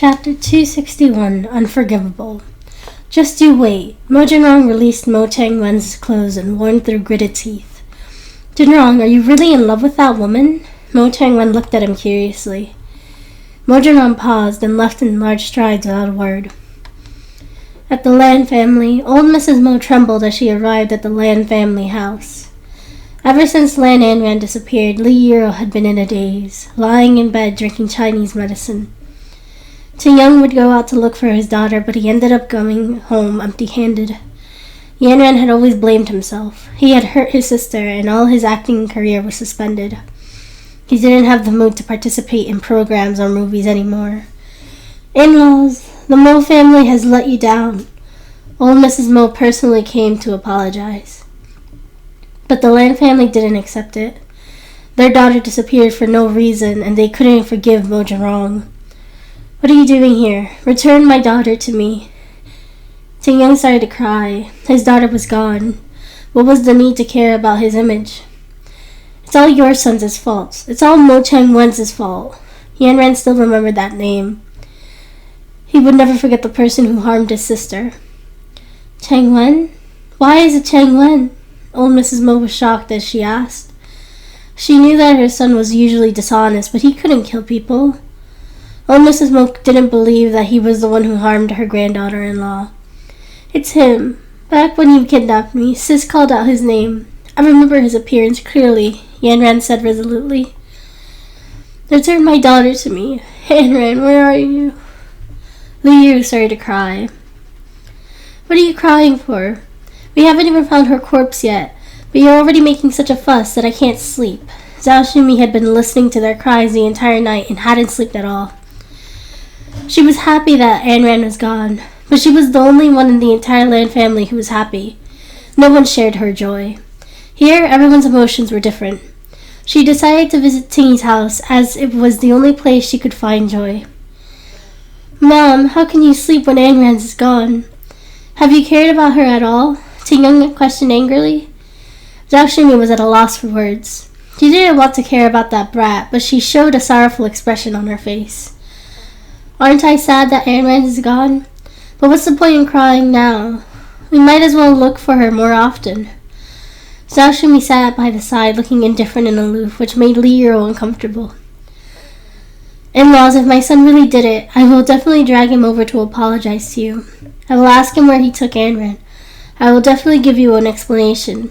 Chapter 261, Unforgivable. Just you wait. Mo Jinrong released Mo Chang-wen's clothes and warned through gritted teeth. Jinrong, are you really in love with that woman? Mo Chang-wen looked at him curiously. Mo Jinrong paused and left in large strides without a word. At the Lan family, old Mrs. Mo trembled as she arrived at the Lan family house. Ever since Lan Anran disappeared, Li Yiro had been in a daze, lying in bed drinking Chinese medicine. Ting Young would go out to look for his daughter, but he ended up going home empty-handed. Yanran had always blamed himself. He had hurt his sister, and all his acting career was suspended. He didn't have the mood to participate in programs or movies anymore. In-laws, the Mo family has let you down. Old Mrs. Mo personally came to apologize. But the Lan family didn't accept it. Their daughter disappeared for no reason, and they couldn't forgive Mo Jinrong. What are you doing here? Return my daughter to me. Ting Young started to cry. His daughter was gone. What was the need to care about his image? It's all your son's fault. It's all Mo Chang-wen's fault. Yanran still remembered that name. He would never forget the person who harmed his sister. Chang-wen? Why is it Chang-wen? Old Mrs. Mo was shocked as she asked. She knew that her son was usually dishonest, but he couldn't kill people. Old Mrs. Mo didn't believe that he was the one who harmed her granddaughter-in-law. It's him. Back when you kidnapped me, Sis called out his name. I remember his appearance clearly, Yanran said resolutely. Return my daughter to me. Yanran, where are you? Li Yu started to cry. What are you crying for? We haven't even found her corpse yet, but you're already making such a fuss that I can't sleep. Zhao Shumi had been listening to their cries the entire night and hadn't slept at all. She was happy that Anran was gone, but she was the only one in the entire Lan family who was happy. No one shared her joy. Here, everyone's emotions were different. She decided to visit Ting's house as it was the only place she could find joy. Mom, how can you sleep when Anran is gone? Have you cared about her at all? Ting Young questioned angrily. Zhao Shumi was at a loss for words. She didn't want to care about that brat, but she showed a sorrowful expression on her face. Aren't I sad that Anran is gone? But what's the point in crying now? We might as well look for her more often. Zhao Shumi sat by the side, looking indifferent and aloof, which made Li Yiro uncomfortable. In-laws, if my son really did it, I will definitely drag him over to apologize to you. I will ask him where he took Anran. I will definitely give you an explanation.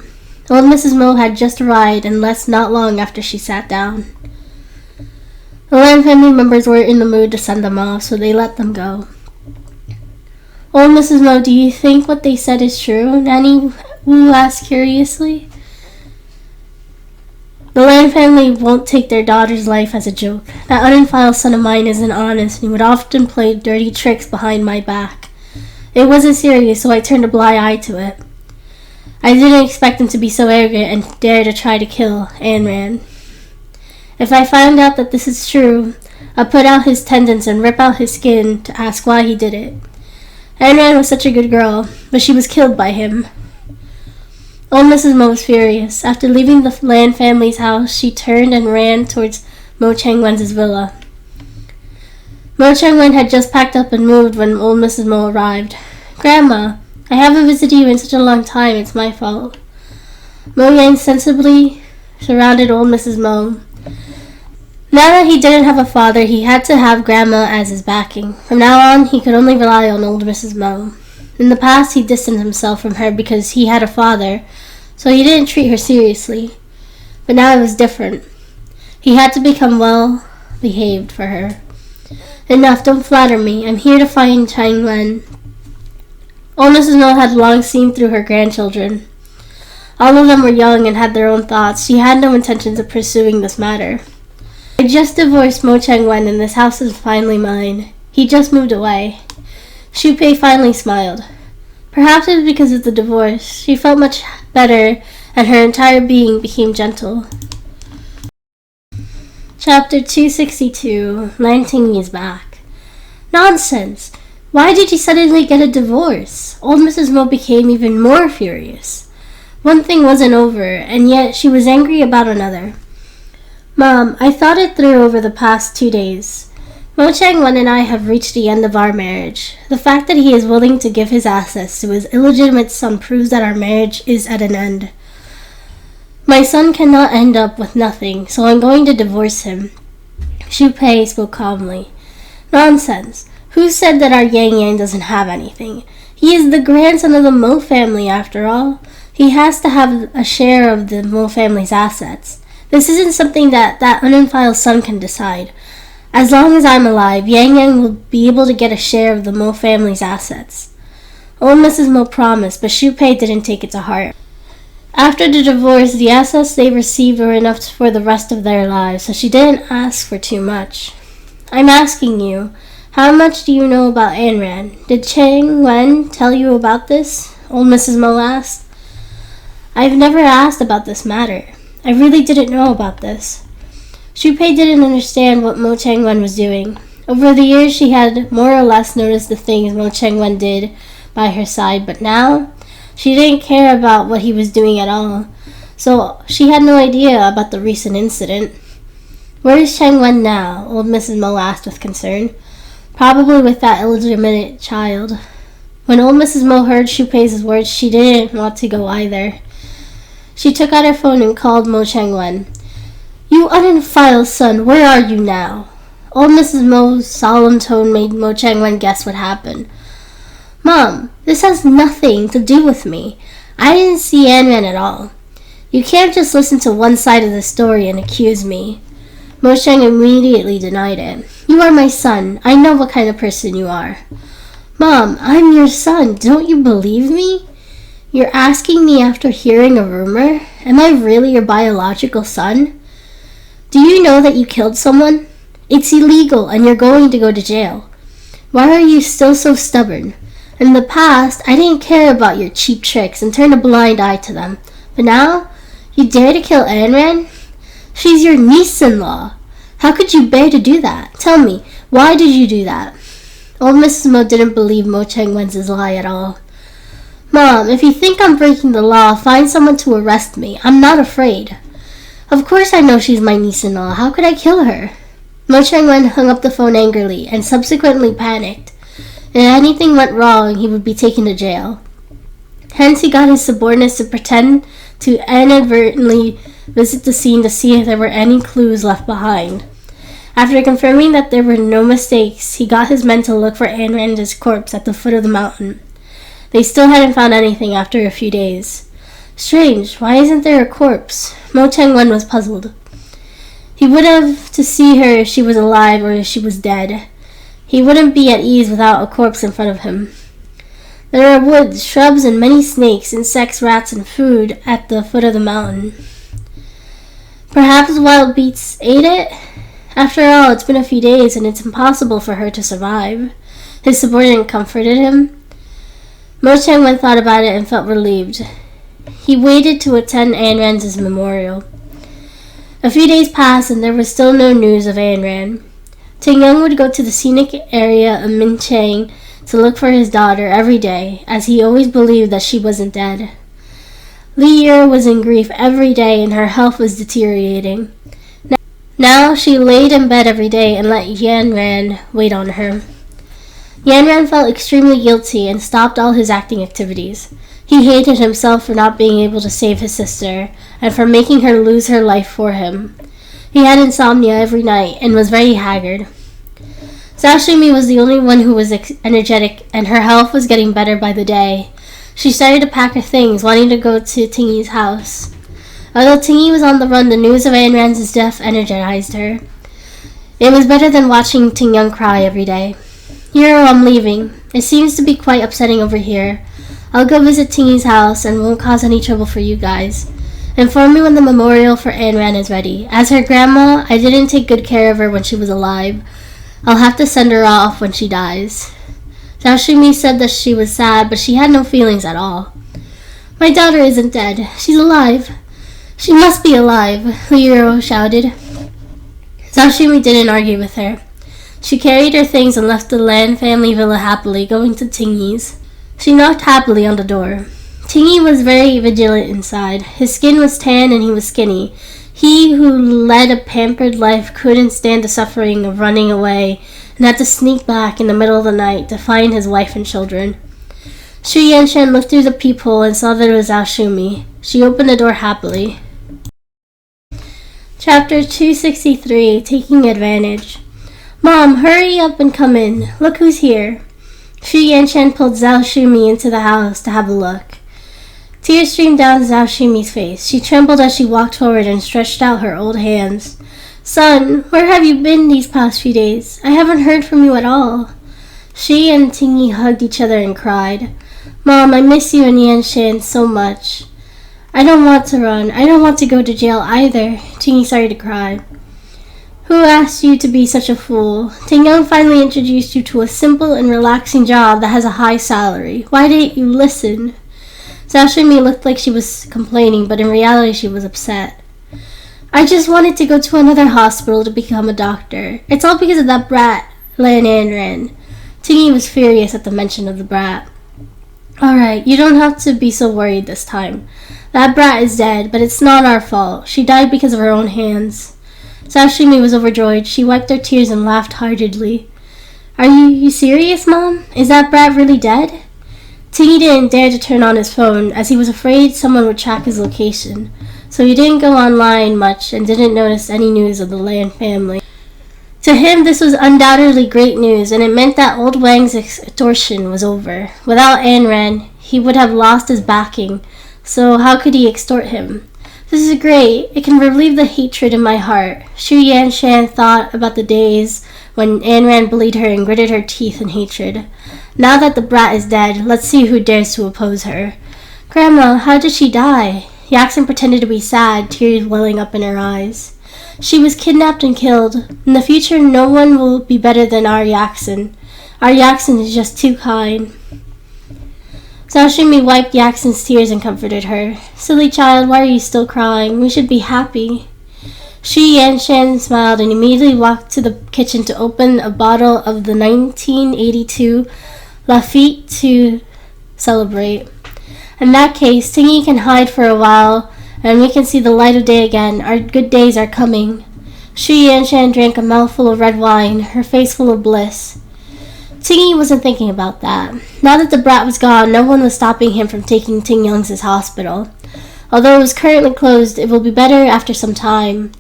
Old Mrs. Mo had just arrived and left not long after she sat down. The Lan family members were in the mood to send them off, so they let them go. Old Mrs. Mo, do you think what they said is true? Nanny Wu asked curiously. The Lan family won't take their daughter's life as a joke. That unfiled son of mine isn't honest, and he would often play dirty tricks behind my back. It wasn't serious, so I turned a blind eye to it. I didn't expect him to be so arrogant and dare to try to kill Anran. If I find out that this is true, I'll put out his tendons and rip out his skin to ask why he did it. Anran was such a good girl, but she was killed by him. Old Mrs. Mo was furious. After leaving the Lan family's house, she turned and ran towards Mo Chang-wen's villa. Mo Chang-wen had just packed up and moved when old Mrs. Mo arrived. Grandma, I haven't visited you in such a long time. It's my fault. Mo Yang sensibly surrounded old Mrs. Mo. Now that he didn't have a father, he had to have Grandma as his backing. From now on, he could only rely on old Mrs. Mo. In the past, he distanced himself from her because he had a father, so he didn't treat her seriously. But now it was different. He had to become well-behaved for her. Enough, don't flatter me. I'm here to find Chang-wen. Old Mrs. Mo had long seen through her grandchildren. All of them were young and had their own thoughts. She had no intentions of pursuing this matter. I just divorced Mo Chang-wen and this house is finally mine. He just moved away. Xu Pei finally smiled. Perhaps it was because of the divorce. She felt much better and her entire being became gentle. Chapter 262, Lanting is back. Nonsense! Why did you suddenly get a divorce? Old Mrs. Mo became even more furious. One thing wasn't over, and yet she was angry about another. Mom, I thought it through over the past 2 days. Mo Chang-won and I have reached the end of our marriage. The fact that he is willing to give his assets to his illegitimate son proves that our marriage is at an end. My son cannot end up with nothing, so I'm going to divorce him. Xu Pei spoke calmly. Nonsense. Who said that our Yang Yang doesn't have anything? He is the grandson of the Mo family, after all. He has to have a share of the Mo family's assets. This isn't something that unfiled son can decide. As long as I'm alive, Yang Yang will be able to get a share of the Mo family's assets. Old Mrs. Mo promised, but Xu Pei didn't take it to heart. After the divorce, the assets they received were enough for the rest of their lives, so she didn't ask for too much. I'm asking you, how much do you know about Ayn Rand? Did Chang Wen tell you about this? Old Mrs. Mo asked. I've never asked about this matter. I really didn't know about this. Xu Pei didn't understand what Mo Chang-wen was doing. Over the years, she had more or less noticed the things Mo Chang-wen did by her side, but now she didn't care about what he was doing at all, so she had no idea about the recent incident. Where is Chang-wen now? Old Mrs. Mo asked with concern. Probably with that illegitimate child. When old Mrs. Mo heard Xu Pei's words, she didn't want to go either. She took out her phone and called Mo Chang-wen. You unfiled son, where are you now? Old Mrs. Mo's solemn tone made Mo Chang-wen guess what happened. Mom, this has nothing to do with me. I didn't see Ayn Rand at all. You can't just listen to one side of the story and accuse me. Mo Chang immediately denied it. You are my son. I know what kind of person you are. Mom, I'm your son. Don't you believe me? You're asking me after hearing a rumor? Am I really your biological son? Do you know that you killed someone? It's illegal and you're going to go to jail. Why are you still so stubborn? In the past, I didn't care about your cheap tricks and turned a blind eye to them. But now, you dare to kill Ayn Rand? She's your niece-in-law. How could you bear to do that? Tell me, why did you do that? Old Mrs. Mo didn't believe Mo Chang-wen's lie at all. Mom, if you think I'm breaking the law, find someone to arrest me. I'm not afraid. Of course I know she's my niece-in-law. How could I kill her? Mo Chang-wen hung up the phone angrily and subsequently panicked. If anything went wrong, he would be taken to jail. Hence, he got his subordinates to pretend to inadvertently visit the scene to see if there were any clues left behind. After confirming that there were no mistakes, he got his men to look for Ayn Rand's corpse at the foot of the mountain. They still hadn't found anything after a few days. Strange, why isn't there a corpse? Mo Chang-wen was puzzled. He would have to see her if she was alive or if she was dead. He wouldn't be at ease without a corpse in front of him. There are woods, shrubs, and many snakes, insects, rats, and food at the foot of the mountain. Perhaps wild beasts ate it? After all, it's been a few days and it's impossible for her to survive. His subordinate comforted him. Mo Chang-wen thought about it and felt relieved. He waited to attend Ayn Rand's memorial. A few days passed and there was still no news of Ayn Rand. Ting Young would go to the scenic area of Minchang to look for his daughter every day, as he always believed that she wasn't dead. Li Yi was in grief every day and her health was deteriorating. Now she laid in bed every day and let Yan Rand wait on her. Yan Rand felt extremely guilty and stopped all his acting activities. He hated himself for not being able to save his sister and for making her lose her life for him. He had insomnia every night and was very haggard. Sashimi was the only one who was energetic, and her health was getting better by the day. She started to pack her things, wanting to go to Tingyi's house. Although Tingyi was on the run, the news of Ayn Rand's death energized her. It was better than watching Ting Young cry every day. Hero, I'm leaving. It seems to be quite upsetting over here. I'll go visit Tingyi's house and won't cause any trouble for you guys. Inform me when the memorial for Ayn Rand is ready. As her grandma, I didn't take good care of her when she was alive. I'll have to send her off when she dies. Sashimi said that she was sad, but she had no feelings at all. My daughter isn't dead. She's alive. She must be alive, Liero shouted. Sashimi didn't argue with her. She carried her things and left the Lan family villa happily, going to Tingyi's. She knocked happily on the door. Tingyi was very vigilant inside. His skin was tan and he was skinny. He who led a pampered life couldn't stand the suffering of running away and had to sneak back in the middle of the night to find his wife and children. Xu Yanshan looked through the peephole and saw that it was Zhao Shumi. She opened the door happily. Chapter 263, Taking Advantage. Mom, hurry up and come in. Look who's here. Xu Yanshan pulled Zhao Shumi into the house to have a look. Tears streamed down Zhao Shumi's face. She trembled as she walked forward and stretched out her old hands. Son, where have you been these past few days? I haven't heard from you at all. She and Tingyi hugged each other and cried. Mom, I miss you and Yanshan so much. I don't want to run. I don't want to go to jail either. Tingyi started to cry. Who asked you to be such a fool? Tingyang finally introduced you to a simple and relaxing job that has a high salary. Why didn't you listen? Zhao Shumi looked like she was complaining, but in reality she was upset. I just wanted to go to another hospital to become a doctor. It's all because of that brat, Lan Anran. Tingyi was furious at the mention of the brat. Alright, you don't have to be so worried this time. That brat is dead, but it's not our fault. She died because of her own hands. Zhao Shumi was overjoyed. She wiped her tears and laughed heartedly. Are you serious, Mom? Is that brat really dead? Tingyi didn't dare to turn on his phone, as he was afraid someone would track his location, so he didn't go online much and didn't notice any news of the Lan family. To him, this was undoubtedly great news, and it meant that old Wang's extortion was over. Without Anran, he would have lost his backing, so how could he extort him? This is great. It can relieve the hatred in my heart. Xu Yanshan thought about the days when Anran bullied her and gritted her teeth in hatred. Now that the brat is dead, let's see who dares to oppose her. Grandma, how did she die? Yaxin pretended to be sad, tears welling up in her eyes. She was kidnapped and killed. In the future, no one will be better than our Yaxin. Our Yaxin is just too kind. Zhao Shumi wiped Yaxin's tears and comforted her. Silly child, why are you still crying? We should be happy. Xu Yanshan smiled and immediately walked to the kitchen to open a bottle of the 1982 Lafite to celebrate. In that case, Tingyi can hide for a while, and we can see the light of day again. Our good days are coming. Xu Yanshan drank a mouthful of red wine, her face full of bliss. Tingyi wasn't thinking about that. Now that the brat was gone, no one was stopping him from taking Tingyang's hospital. Although it was currently closed, it will be better after some time.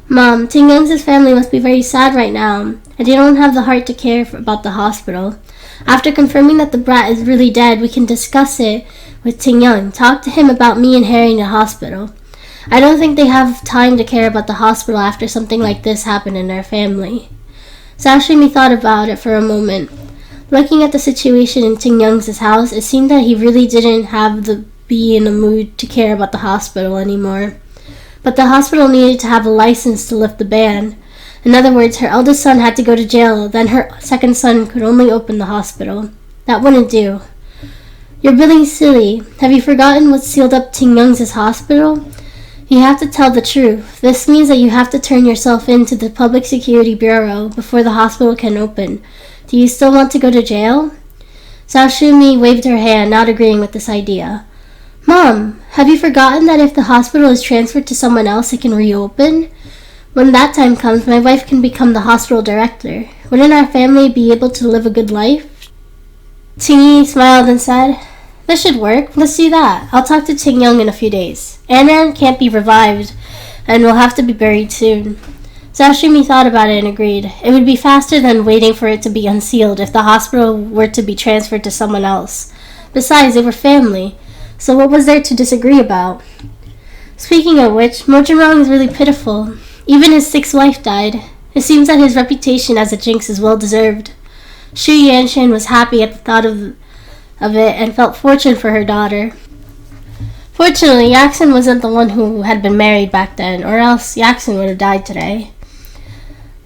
Mom, Tingyang's family must be very sad right now, and they don't have the heart to care about the hospital. After confirming that the brat is really dead, we can discuss it with Tingyang. Talk to him about me inheriting the hospital. I don't think they have time to care about the hospital after something like this happened in their family. Zhao Shumi thought about it for a moment. Looking at the situation in Tingyang's house, it seemed that he really didn't be in the mood to care about the hospital anymore. But the hospital needed to have a license to lift the ban. In other words, her eldest son had to go to jail, then her second son could only open the hospital. That wouldn't do. You're really silly. Have you forgotten what sealed up Tingyang's hospital? You have to tell the truth. This means that you have to turn yourself in to the Public Security Bureau before the hospital can open. Do you still want to go to jail? Zhao Shumi waved her hand, not agreeing with this idea. Mom, have you forgotten that if the hospital is transferred to someone else, it can reopen? When that time comes, my wife can become the hospital director. Wouldn't our family be able to live a good life? Tingyi smiled and said, This should work. Let's do that. I'll talk to Tingyang in a few days. Anran can't be revived and will have to be buried soon. Zhao Shumi thought about it and agreed. It would be faster than waiting for it to be unsealed if the hospital were to be transferred to someone else. Besides, they were family, so what was there to disagree about? Speaking of which, Mo Zhengrong is really pitiful. Even his sixth wife died. It seems that his reputation as a jinx is well deserved. Xu Yanshan was happy at the thought of it and felt fortunate for her daughter. Fortunately, Yaxin wasn't the one who had been married back then, or else Yaxin would have died today.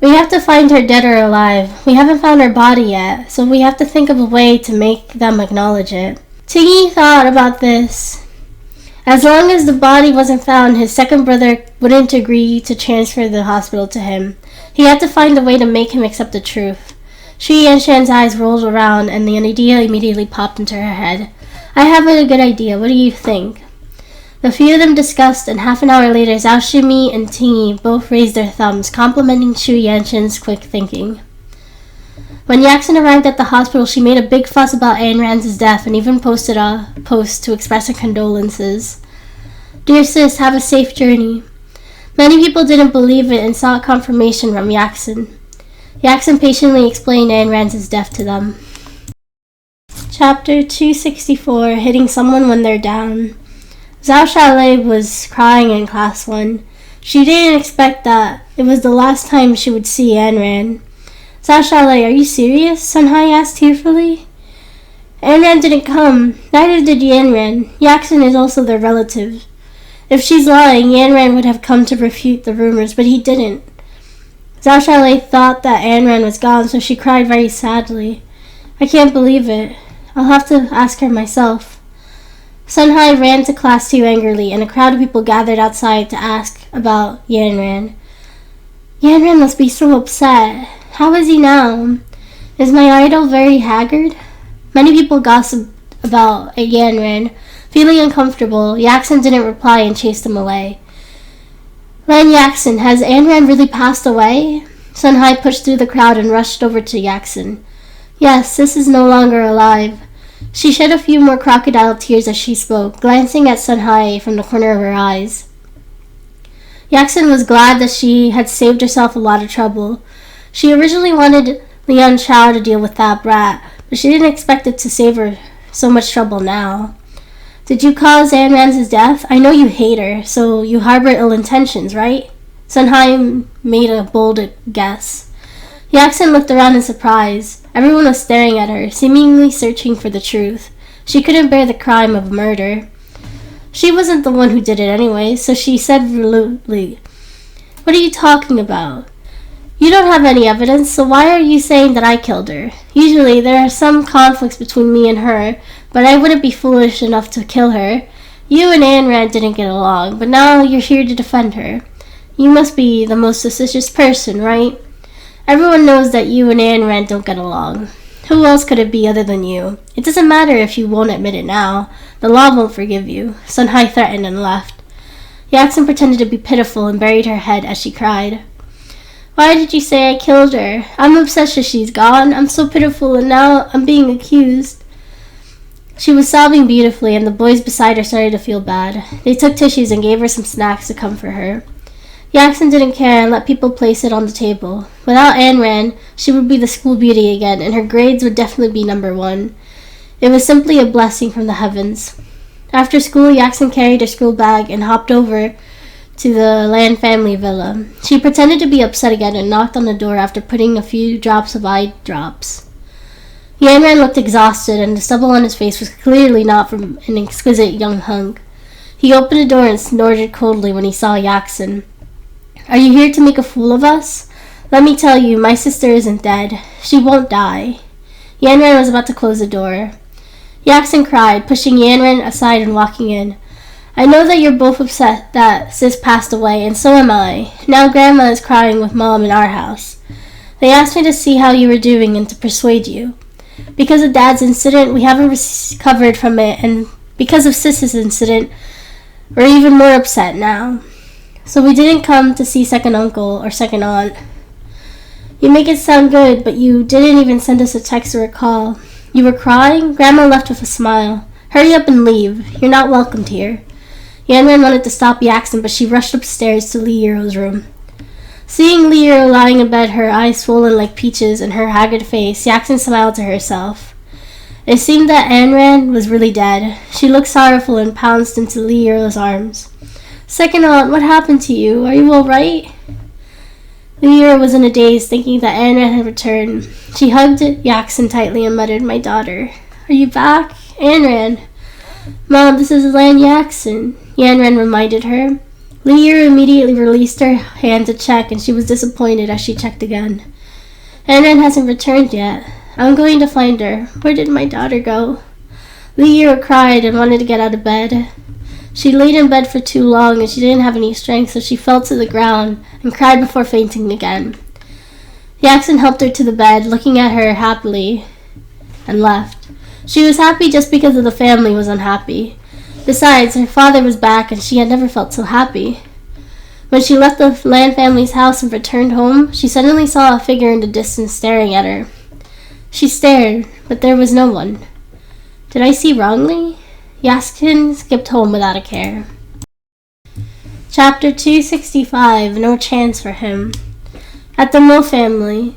We have to find her dead or alive. We haven't found her body yet, so we have to think of a way to make them acknowledge it. Tingyi thought about this. As long as the body wasn't found, his second brother wouldn't agree to transfer the hospital to him. He had to find a way to make him accept the truth. Xu Yanshan's eyes rolled around, and the idea immediately popped into her head. I have a good idea. What do you think? The few of them discussed, and half an hour later, Zhao Shumi and Tingyi both raised their thumbs, complimenting Xu Yanshan's quick thinking. When Yaxon arrived at the hospital, she made a big fuss about Ayn Rand's death and even posted a post to express her condolences. Dear sis, have a safe journey. Many people didn't believe it and sought confirmation from Yaxon. Yaxon patiently explained Ayn Rand's death to them. Chapter 264, Hitting Someone When They're Down. Zhao Xiaolei was crying in class 1. She didn't expect that it was the last time she would see Ayn Rand. Zhao Xiaolei, are you serious? Sun Hai asked tearfully. Ayn Rand didn't come. Neither did Yan Ran. Yaxon is also their relative. If she's lying, Yan Ran would have come to refute the rumors, but he didn't. Zhao Xiaolei thought that Ayn Rand was gone, so she cried very sadly. I can't believe it. I'll have to ask her myself. Sun Hai ran to class 2 angrily, and a crowd of people gathered outside to ask about Yan Ran. Yan Ran must be so upset. How is he now? Is my idol very haggard? Many people gossiped about Yan Ran. Feeling uncomfortable, Yaxon didn't reply and chased him away. Lan Yaxon, has Ayn Rand really passed away? Sun Hai pushed through the crowd and rushed over to Yaxon. Yes, Sis is no longer alive. She shed a few more crocodile tears as she spoke, glancing at Sun Hai from the corner of her eyes. Yaxon was glad that she had saved herself a lot of trouble. She originally wanted Lian Chao to deal with that brat, but she didn't expect it to save her so much trouble now. Did you cause Ayn Rand's death? I know you hate her, so you harbor ill intentions, right? Sun Hai made a bold guess. Yaxon looked around in surprise. Everyone was staring at her, seemingly searching for the truth. She couldn't bear the crime of murder. She wasn't the one who did it anyway, so she said resolutely, What are you talking about? You don't have any evidence, so why are you saying that I killed her? Usually there are some conflicts between me and her, but I wouldn't be foolish enough to kill her. You and Ayn Rand didn't get along, but now you're here to defend her. You must be the most suspicious person, right? Everyone knows that you and Ayn Rand don't get along. Who else could it be other than you? It doesn't matter if you won't admit it now. The law won't forgive you. Sun Hai threatened and left. Yaxon pretended to be pitiful and buried her head as she cried. Why did you say I killed her? I'm obsessed that she's gone. I'm so pitiful and now I'm being accused. She was sobbing beautifully and the boys beside her started to feel bad. They took tissues and gave her some snacks to comfort her. Yaxon didn't care and let people place it on the table. Without Ayn Rand, she would be the school beauty again, and her grades would definitely be number 1. It was simply a blessing from the heavens. After school, Yaxon carried her school bag and hopped over to the Lan family villa. She pretended to be upset again and knocked on the door after putting a few drops of eye drops. Yan Ran looked exhausted, and the stubble on his face was clearly not from an exquisite young hunk. He opened the door and snorted coldly when he saw Yaxon. Are you here to make a fool of us? Let me tell you, my sister isn't dead. She won't die. Yan Ran was about to close the door. Yaxon cried, pushing Yan Ran aside and walking in. I know that you're both upset that Sis passed away, and so am I. Now Grandma is crying with Mom in our house. They asked me to see how you were doing and to persuade you. Because of Dad's incident, we haven't recovered from it, and because of Sis's incident, we're even more upset now. So we didn't come to see second uncle or second aunt. You make it sound good, but you didn't even send us a text or a call. You were crying? Grandma left with a smile. Hurry up and leave. You're not welcomed here. Yan Ran wanted to stop Yaxon, but she rushed upstairs to Li Yiru's room. Seeing Li Yiru lying in bed, her eyes swollen like peaches and her haggard face, Yaxon smiled to herself. It seemed that Ayn Rand was really dead. She looked sorrowful and pounced into Li Yiru's arms. Second aunt, what happened to you? Are you all right? Li Yiru was in a daze, thinking that Ayn Rand had returned. She hugged Yaxon tightly and muttered, My daughter. Are you back? Ayn Rand. Mom, this is Lan Yaxon, Yan Ran reminded her. Li Yiru immediately released her hand to check, and she was disappointed as she checked again. Ayn Rand hasn't returned yet. I'm going to find her. Where did my daughter go? Li Yiru cried and wanted to get out of bed. She laid in bed for too long and she didn't have any strength, so she fell to the ground and cried before fainting again. Yaxon helped her to the bed, looking at her happily, and left. She was happy just because of the family was unhappy. Besides, her father was back and she had never felt so happy. When she left the Lan family's house and returned home, she suddenly saw a figure in the distance staring at her. She stared, but there was no one. Did I see wrongly? Yaskin skipped home without a care. Chapter 265, No Chance for Him. At the Mo family.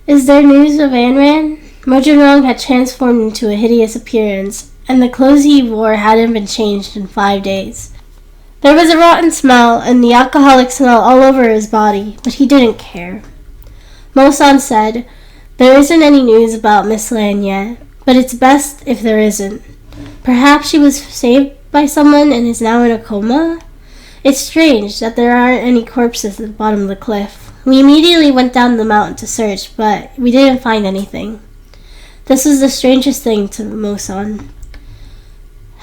Is there news of Ayn Rand? Mo Jin-rong had transformed into a hideous appearance, and the clothes he wore hadn't been changed in 5 days. There was a rotten smell and the alcoholic smell all over his body, but he didn't care. Mo-san said, "There isn't any news about Miss Lan yet, but it's best if there isn't. Perhaps she was saved by someone and is now in a coma? It's strange that there aren't any corpses at the bottom of the cliff. We immediately went down the mountain to search, but we didn't find anything." This was the strangest thing to Mo-san.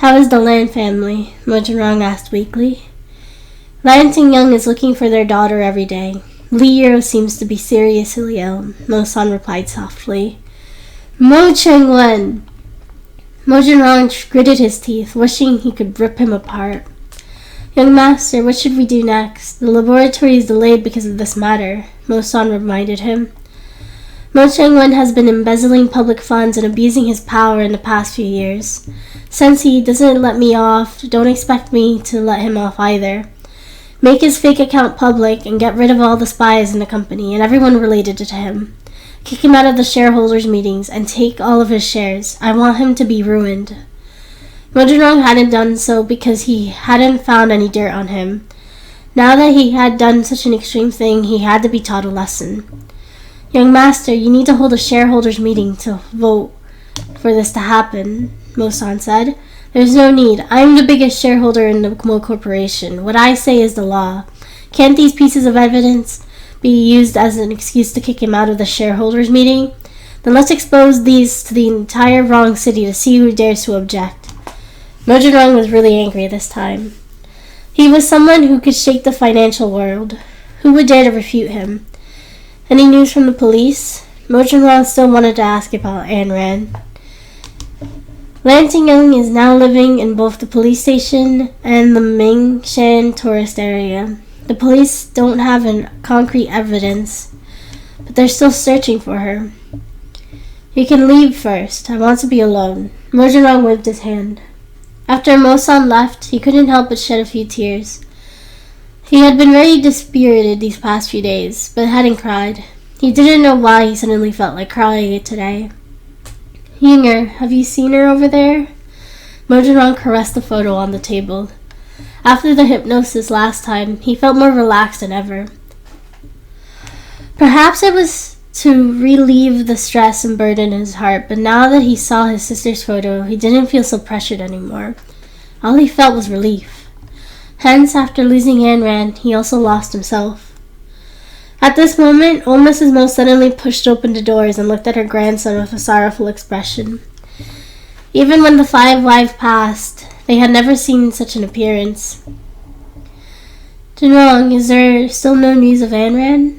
"How is the Lan family?" Mo Jin-rong asked weakly. "Lan Ting-young is looking for their daughter every day. Li Yero seems to be seriously ill," Mo-san replied softly. "Mo Cheng-wen!" Mo Jin-rong gritted his teeth, wishing he could rip him apart. "Young master, what should we do next? The laboratory is delayed because of this matter," Mo-san reminded him. "Mo Cheng-wen has been embezzling public funds and abusing his power in the past few years. Since he doesn't let me off, don't expect me to let him off either. Make his fake account public and get rid of all the spies in the company and everyone related to him. Kick him out of the shareholders' meetings and take all of his shares. I want him to be ruined." Mo Jin-rong hadn't done so because he hadn't found any dirt on him. Now that he had done such an extreme thing, he had to be taught a lesson. "Young master, you need to hold a shareholders' meeting to vote for this to happen," Mo-san said. "There's no need. I'm the biggest shareholder in the Mo Corporation. What I say is the law. Can't these pieces of evidence be used as an excuse to kick him out of the shareholders' meeting? Then let's expose these to the entire wrong city to see who dares to object." Mo Jin-rong was really angry this time. He was someone who could shake the financial world. Who would dare to refute him? Any news from the police? Mo Jin-rong still wanted to ask about Ayn Rand. Lan Ting-young is now living in both the police station and the Mingshan tourist area. The police don't have any concrete evidence, but they're still searching for her. "You can leave first. I want to be alone." Mo Jin-rong waved his hand. After Mo-san left, he couldn't help but shed a few tears. He had been very dispirited these past few days, but hadn't cried. He didn't know why he suddenly felt like crying today. "Yinger, have you seen her over there?" Mo Jin-rong caressed the photo on the table. After the hypnosis last time, he felt more relaxed than ever. Perhaps it was to relieve the stress and burden in his heart, but now that he saw his sister's photo, he didn't feel so pressured anymore. All he felt was relief. Hence, after losing Ayn Rand, he also lost himself. At this moment, old Mrs. Mo suddenly pushed open the doors and looked at her grandson with a sorrowful expression. Even when the 5 wives passed, they had never seen such an appearance. "Jin-rong, is there still no news of Ayn Rand?"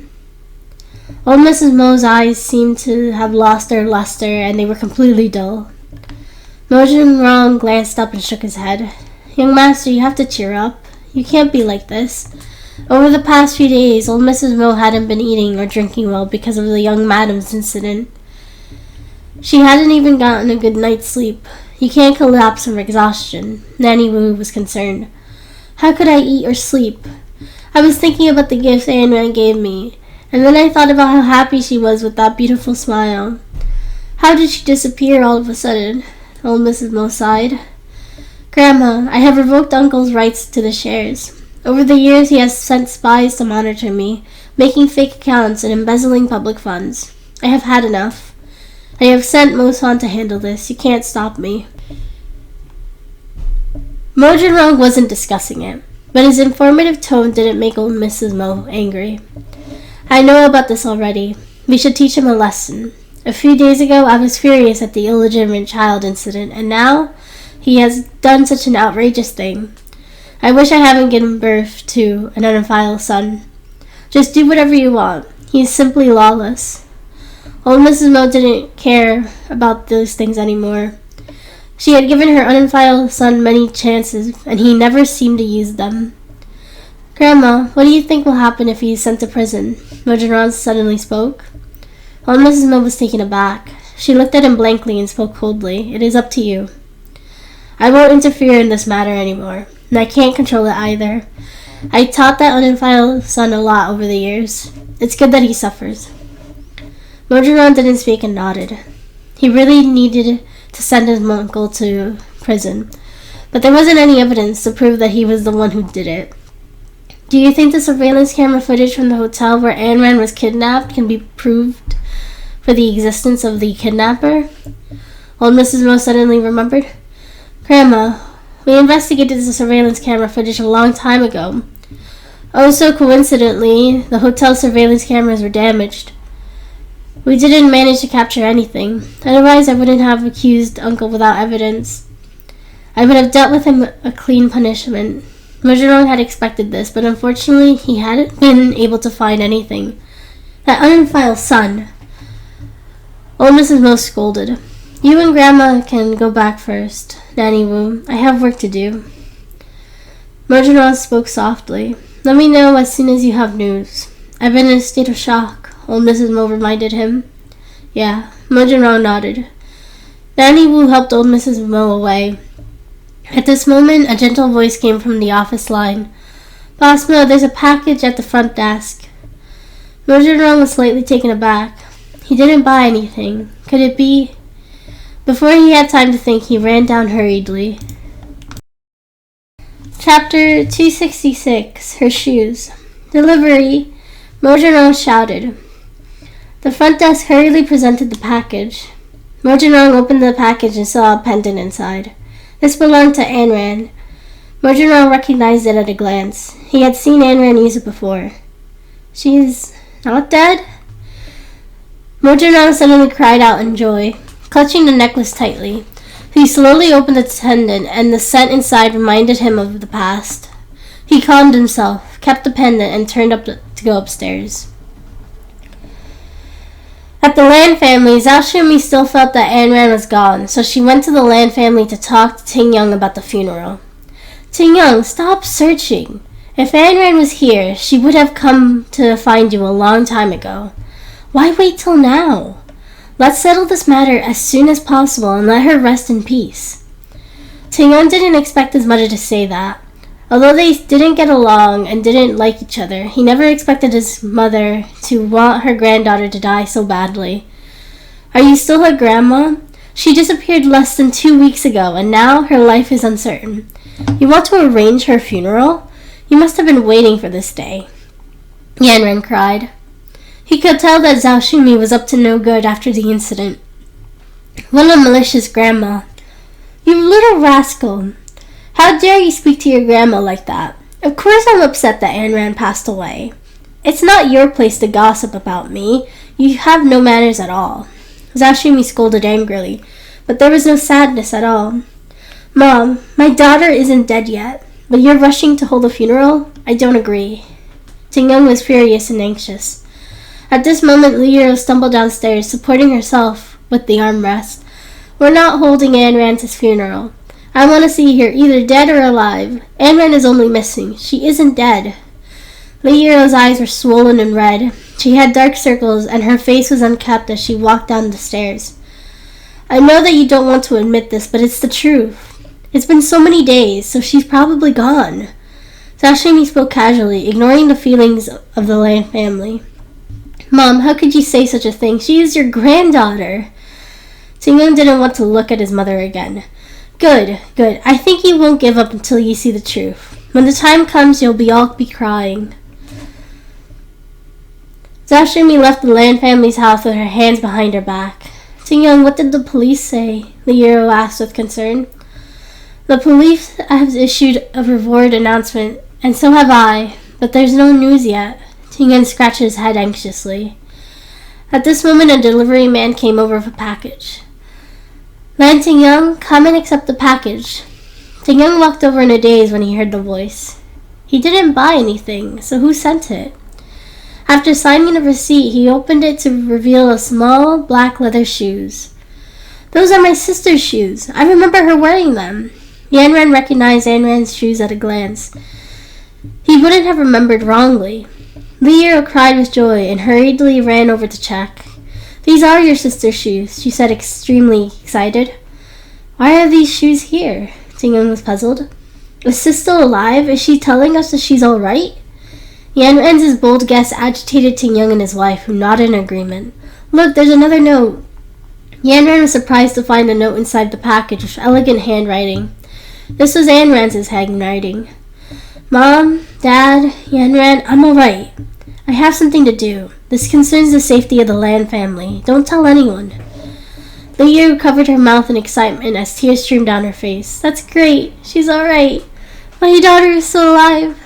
Old Mrs. Mo's eyes seemed to have lost their luster, and they were completely dull. Mo Jin-rong glanced up and shook his head. "Young master, you have to cheer up. You can't be like this. Over the past few days, old Mrs. Mo hadn't been eating or drinking well because of the young madam's incident. She hadn't even gotten a good night's sleep. You can't collapse from exhaustion." Nanny Wu was concerned. "How could I eat or sleep? I was thinking about the gifts Ayn Rand gave me, and then I thought about how happy she was with that beautiful smile. How did she disappear all of a sudden?" Old Mrs. Mo sighed. "Grandma, I have revoked Uncle's rights to the shares. Over the years, he has sent spies to monitor me, making fake accounts and embezzling public funds. I have had enough. I have sent Mo-san to handle this. You can't stop me." Mo Jin-rong wasn't discussing it, but his informative tone didn't make old Mrs. Mo angry. "I know about this already. We should teach him a lesson. A few days ago, I was furious at the illegitimate child incident, and now he has done such an outrageous thing. I wish I hadn't given birth to an unfiled son. Just do whatever you want. He is simply lawless." Old Mrs. Mo didn't care about those things anymore. She had given her unfiled son many chances, and he never seemed to use them. "Grandma, what do you think will happen if he is sent to prison?" Mo Jin-rong suddenly spoke. Old Mrs. Mo was taken aback. She looked at him blankly and spoke coldly. It is up to you. I won't interfere in this matter anymore, and I can't control it either. I taught that unfiled son a lot over the years. It's good that he suffers. Mojiron didn't speak and nodded. He really needed to send his uncle to prison, but there wasn't any evidence to prove that he was the one who did it. Do you think the surveillance camera footage from the hotel where Ayn Rand was kidnapped can be proved for the existence of the kidnapper? Old Mrs. Mo suddenly remembered. Grandma, we investigated the surveillance camera footage a long time ago. Oh, so coincidentally, the hotel surveillance cameras were damaged. We didn't manage to capture anything. Otherwise, I wouldn't have accused Uncle without evidence. I would have dealt with him a clean punishment. Mojiron had expected this, but unfortunately, he hadn't been able to find anything. That unfiled son. Old Mrs. Mo scolded. You and Grandma can go back first, Nanny Wu. I have work to do. Mojiron spoke softly. Let me know as soon as you have news. I've been in a state of shock, old Mrs. Mo reminded him. Yeah, Mojiron nodded. Nanny Wu helped old Mrs. Mo away. At this moment, a gentle voice came from the office line. Boss Mo, there's a package at the front desk. Mojiron was slightly taken aback. He didn't buy anything. Could it be? Before he had time to think, he ran down hurriedly. Chapter 266, Her Shoes. Delivery, Mojiron shouted. The front desk hurriedly presented the package. Mojiron opened the package and saw a pendant inside. This belonged to Ayn Rand. Mojiron recognized it at a glance. He had seen Ayn Rand use it before. She's not dead? Mojiron suddenly cried out in joy, clutching the necklace tightly. He slowly opened the pendant, and the scent inside reminded him of the past. He calmed himself, kept the pendant, and turned up to go upstairs. At the Land family, Zhao Shumi still felt that Ayn Rand was gone, so she went to the Land family to talk to Ting Young about the funeral. Ting Young, stop searching. If Ayn Rand was here, she would have come to find you a long time ago. Why wait till now? Let's settle this matter as soon as possible and let her rest in peace. Ting Young didn't expect his mother to say that. Although they didn't get along and didn't like each other, he never expected his mother to want her granddaughter to die so badly. Are you still her grandma? She disappeared less than 2 weeks ago, and now her life is uncertain. You want to arrange her funeral? You must have been waiting for this day. Ayn Rand cried. He could tell that Zhao Shumi was up to no good after the incident. What a malicious grandma. You little rascal. How dare you speak to your grandma like that? Of course I'm upset that Ayn Rand passed away. It's not your place to gossip about me. You have no manners at all. Zhao Shumi scolded angrily, but there was no sadness at all. Mom, my daughter isn't dead yet, but you're rushing to hold a funeral? I don't agree. Ting Young was furious and anxious. At this moment, Li Yiro stumbled downstairs, supporting herself with the armrest. We're not holding Ayn Rand's funeral. I want to see her either dead or alive. Ayn Rand is only missing. She isn't dead. Li Yiro's eyes were swollen and red. She had dark circles, and her face was unkempt as she walked down the stairs. I know that you don't want to admit this, but it's the truth. It's been so many days, so she's probably gone. Zhao Shumi spoke casually, ignoring the feelings of the Land family. Mom, how could you say such a thing? She is your granddaughter. Ting Young didn't want to look at his mother again. Good. I think you won't give up until you see the truth. When the time comes, you'll all be crying. Zhao Shumi left the Land family's house with her hands behind her back. Ting Young, what did the police say? Li Yiro asked with concern. The police have issued a reward announcement, and so have I, but there's no news yet. Ting Young scratched his head anxiously. At this moment, a delivery man came over with a package. Lan Ting Young, come and accept the package. Ting Young walked over in a daze when he heard the voice. He didn't buy anything, so who sent it? After signing the receipt, he opened it to reveal a small black leather shoes. Those are my sister's shoes. I remember her wearing them. Ayn Rand recognized Ayn Rand's shoes at a glance. He wouldn't have remembered wrongly. Li Yiro cried with joy and hurriedly ran over to check. These are your sister's shoes, she said, extremely excited. Why are these shoes here? Ting-young was puzzled. Is Sis still alive? Is she telling us that she's all right? Yan Ran's bold guess agitated Ting-young and his wife, who nodded in agreement. Look, there's another note. Yan Ran was surprised to find a note inside the package with elegant handwriting. This was Ayn Rand's handwriting. Mom, Dad, Yan Ran, I'm all right. I have something to do. This concerns the safety of the Lan family. Don't tell anyone. Liu covered her mouth in excitement as tears streamed down her face. That's great. She's all right. My daughter is still alive.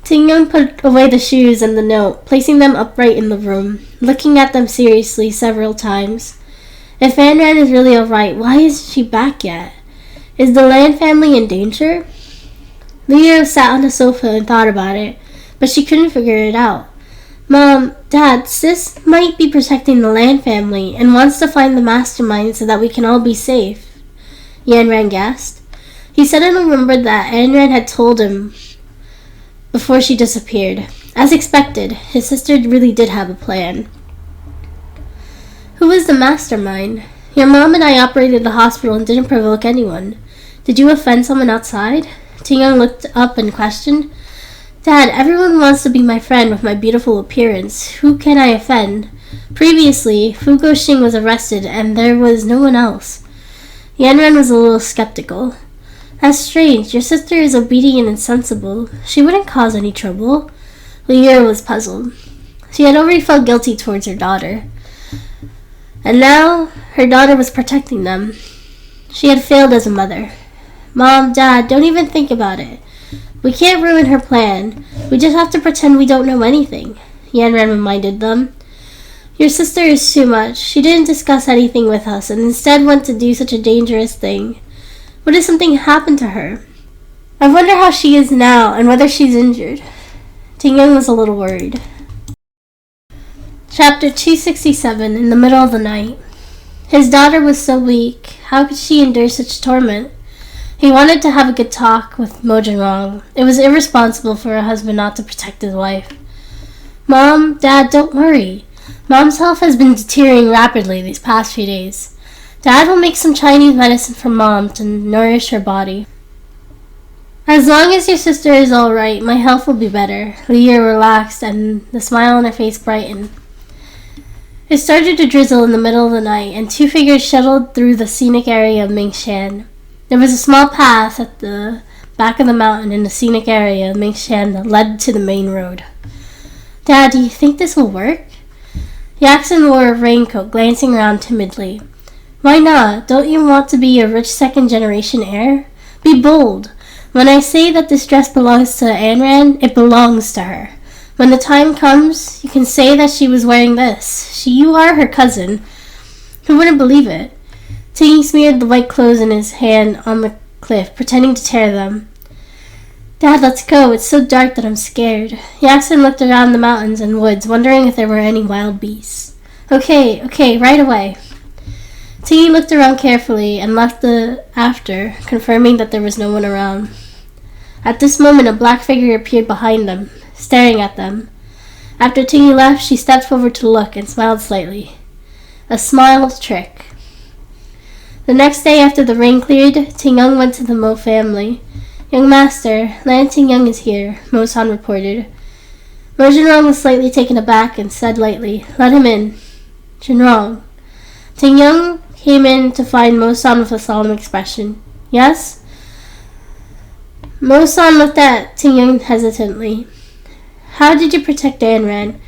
Ting-young put away the shoes and the note, placing them upright in the room, looking at them seriously several times. If Ayn Rand is really all right, why isn't she back yet? Is the Lan family in danger? Liu sat on the sofa and thought about it, but she couldn't figure it out. Mom, Dad, Sis might be protecting the Lan family and wants to find the mastermind so that we can all be safe. Yan Ran gasped. He suddenly remembered that Ayn Rand had told him before she disappeared. As expected, his sister really did have a plan. Who is the mastermind? Your mom and I operated the hospital and didn't provoke anyone. Did you offend someone outside? Ting-young looked up and questioned. Dad, everyone wants to be my friend with my beautiful appearance. Who can I offend? Previously, Fu Guoxing was arrested and there was no one else. Yan Ran was a little skeptical. That's strange. Your sister is obedient and sensible. She wouldn't cause any trouble. Liu was puzzled. She had already felt guilty towards her daughter. And now, her daughter was protecting them. She had failed as a mother. Mom, Dad, don't even think about it. We can't ruin her plan. We just have to pretend we don't know anything, Yan Ran reminded them. Your sister is too much. She didn't discuss anything with us and instead went to do such a dangerous thing. What if something happened to her? I wonder how she is now and whether she's injured. Ting-young was a little worried. Chapter 267, in the middle of the night. His daughter was so weak. How could she endure such torment? He wanted to have a good talk with Mo Jinrong. It was irresponsible for a husband not to protect his wife. Mom, Dad, don't worry. Mom's health has been deteriorating rapidly these past few days. Dad will make some Chinese medicine for Mom to nourish her body. As long as your sister is all right, my health will be better. Liu relaxed and the smile on her face brightened. It started to drizzle in the middle of the night, and two figures shuttled through the scenic area of Mingshan. There was a small path at the back of the mountain in the scenic area of Mingshan that led to the main road. Dad, do you think this will work? Yaxin wore a raincoat, glancing around timidly. Why not? Don't you want to be a rich second-generation heir? Be bold. When I say that this dress belongs to Ayn Rand, it belongs to her. When the time comes, you can say that she was wearing this. You are her cousin. Who wouldn't believe it? Ting smeared the white clothes in his hand on the cliff, pretending to tear them. Dad, let's go. It's so dark that I'm scared. Yaxin looked around the mountains and woods, wondering if there were any wild beasts. Okay, right away. Ting looked around carefully and left after, confirming that there was no one around. At this moment, a black figure appeared behind them, staring at them. After Ting left, she stepped forward to look and smiled slightly. A smile trick. The next day after the rain cleared, Ting-young went to the Mo family. Young master, Lan Ting-young is here, Mo-san reported. Mo Jinrong was slightly taken aback and said lightly, Let him in. Jinrong. Ting-young came in to find Mo-san with a solemn expression. Yes? Mo-san looked at Ting-young hesitantly. How did you protect Ayn Rand?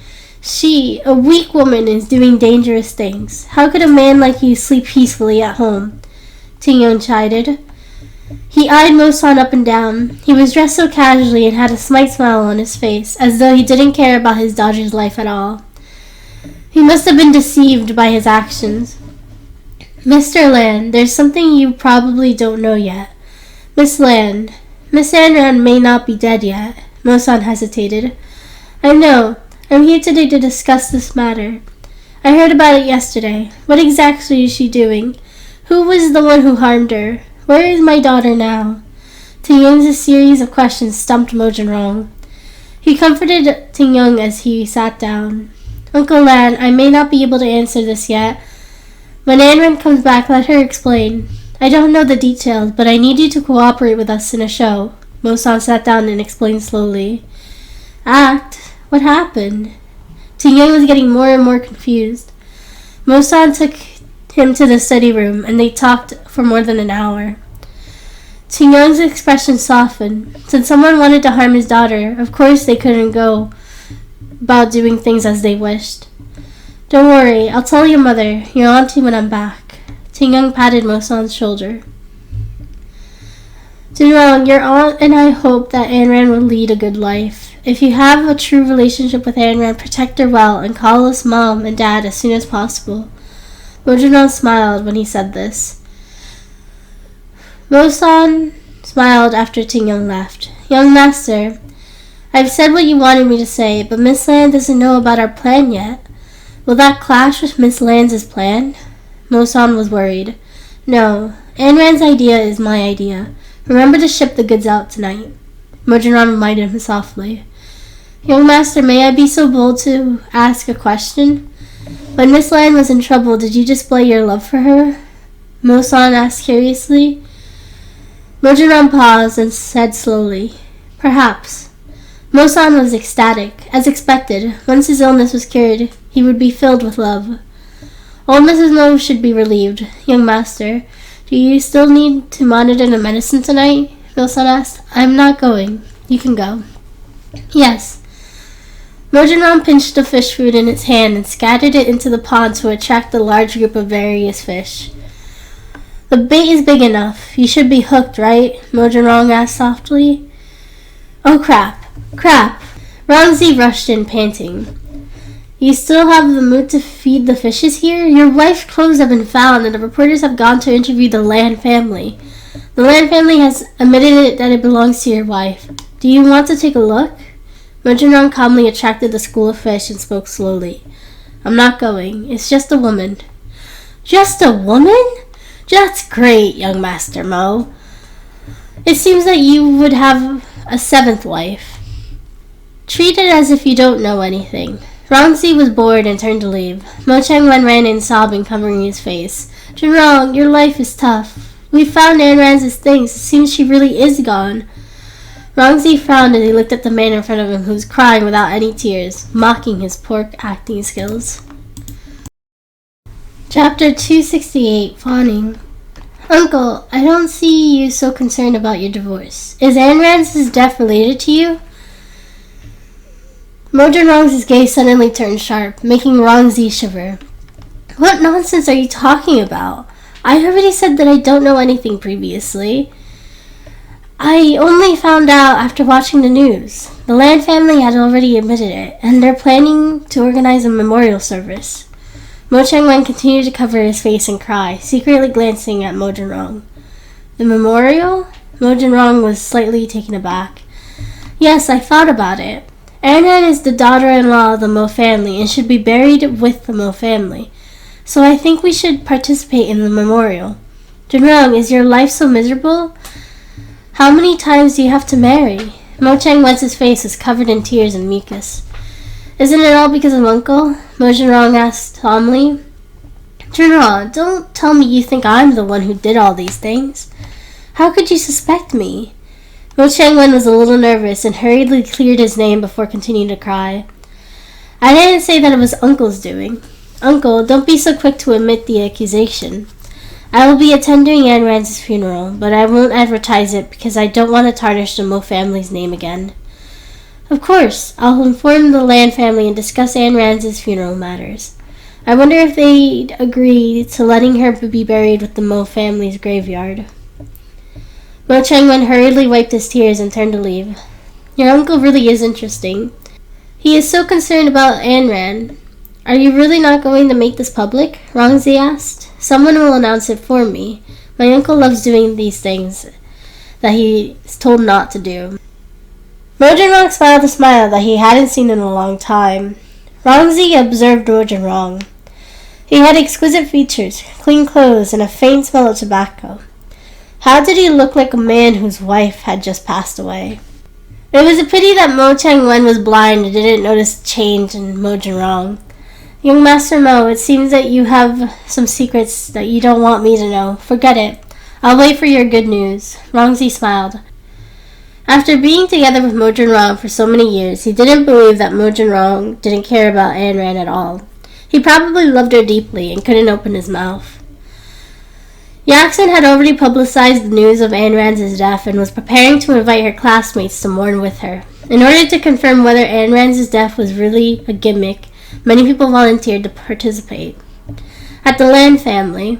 She, a weak woman, is doing dangerous things. How could a man like you sleep peacefully at home? Ting-young chided. He eyed Mo-san up and down. He was dressed so casually and had a slight smile on his face, as though he didn't care about his daughter's life at all. He must have been deceived by his actions. Mr. Land, there's something you probably don't know yet. Miss Land, Miss Ayn Rand may not be dead yet. Mo-san hesitated. I know. I'm here today to discuss this matter. I heard about it yesterday. What exactly is she doing? Who was the one who harmed her? Where is my daughter now? Ting-young's series of questions stumped Mo Jinrong. He comforted Ting-young as he sat down. Uncle Lan, I may not be able to answer this yet. When Anran comes back, let her explain. I don't know the details, but I need you to cooperate with us in a show. Mosan sat down and explained slowly. Act? What happened? Ting-young was getting more and more confused. Mosan took him to the study room, and they talked for more than an hour. Ting-young's expression softened. Since someone wanted to harm his daughter, of course they couldn't go about doing things as they wished. Don't worry, I'll tell your mother, your auntie, when I'm back. Ting-young patted Mosan's shoulder. Junrong, your aunt and I hope that Anran will lead a good life. If you have a true relationship with Anran, protect her well and call us mom and dad as soon as possible. Mojunong smiled when he said this. Mosan smiled after Ting-young left. Young master, I've said what you wanted me to say, but Miss Lan doesn't know about our plan yet. Will that clash with Miss Lan's plan? Mosan was worried. No, Anran's idea is my idea. Remember to ship the goods out tonight. Mojunong reminded him softly. Young master, may I be so bold to ask a question? When Miss Lan was in trouble, did you display your love for her? Mosan asked curiously. Mojunong paused and said slowly, Perhaps. Mosan was ecstatic. As expected, once his illness was cured, he would be filled with love. Old Mrs. Mo should be relieved. Young master, do you still need to monitor the medicine tonight? Mosan asked. I'm not going. You can go. Yes. Mojunong pinched the fish food in its hand and scattered it into the pond to attract a large group of various fish. The bait is big enough. You should be hooked, right? Mojunong asked softly. Oh, crap. Crap. Rongzi rushed in, panting. You still have the mood to feed the fishes here? Your wife's clothes have been found, and the reporters have gone to interview the Lan family. The Lan family has admitted that it belongs to your wife. Do you want to take a look? Mojunong calmly attracted the school of fish and spoke slowly. I'm not going. It's just a woman. Just a woman? That's great, young Master Mo. It seems that you would have a seventh wife. Treat it as if you don't know anything. Rongzi was bored and turned to leave. Mo Changwen ran in sobbing, covering his face. Junrong, your life is tough. We found Anran's things. It seems she really is gone. Rongzi frowned as he looked at the man in front of him who was crying without any tears, mocking his poor acting skills. Chapter 268, Fawning. Uncle, I don't see you so concerned about your divorce. Is Anran's death related to you? Mojunong's gaze suddenly turned sharp, making Rongzi shiver. What nonsense are you talking about? I already said that I don't know anything previously. I only found out after watching the news. The Lan family had already admitted it, and they're planning to organize a memorial service. Mo Changwen continued to cover his face and cry, secretly glancing at Mojunong. The memorial? Mojunong was slightly taken aback. Yes, I thought about it. Anran is the daughter-in-law of the Mo family and should be buried with the Mo family. So I think we should participate in the memorial. Junrong, is your life so miserable? How many times do you have to marry? Mo Changwen's face was covered in tears and mucus. Isn't it all because of Uncle? Mo Junrong asked calmly. Junrong, don't tell me you think I'm the one who did all these things. How could you suspect me? Mo Changwen was a little nervous and hurriedly cleared his name before continuing to cry. I didn't say that it was Uncle's doing. Uncle, don't be so quick to admit the accusation. I will be attending Anran's funeral, but I won't advertise it because I don't want to tarnish the Mo family's name again. Of course, I'll inform the Lan family and discuss Anran's funeral matters. I wonder if they'd agree to letting her be buried with the Mo family's graveyard. Mo Changwen hurriedly wiped his tears and turned to leave. Your uncle really is interesting. He is so concerned about Anran. Are you really not going to make this public? Rongzi asked. Someone will announce it for me. My uncle loves doing these things that he is told not to do. Mo Junrong smiled a smile that he hadn't seen in a long time. Rongzi observed Mo Junrong. He had exquisite features, clean clothes, and a faint smell of tobacco. How did he look like a man whose wife had just passed away? It was a pity that Mo Changwen was blind and didn't notice the change in Mo Junrong. Young Master Mo, it seems that you have some secrets that you don't want me to know. Forget it. I'll wait for your good news. Rongzi smiled. After being together with Mo Junrong for so many years, he didn't believe that Mo Junrong didn't care about Ayn Rand at all. He probably loved her deeply and couldn't open his mouth. Yaksun had already publicized the news of Ayn Rand's death and was preparing to invite her classmates to mourn with her. In order to confirm whether Ayn Rand's death was really a gimmick, many people volunteered to participate. At the Land family.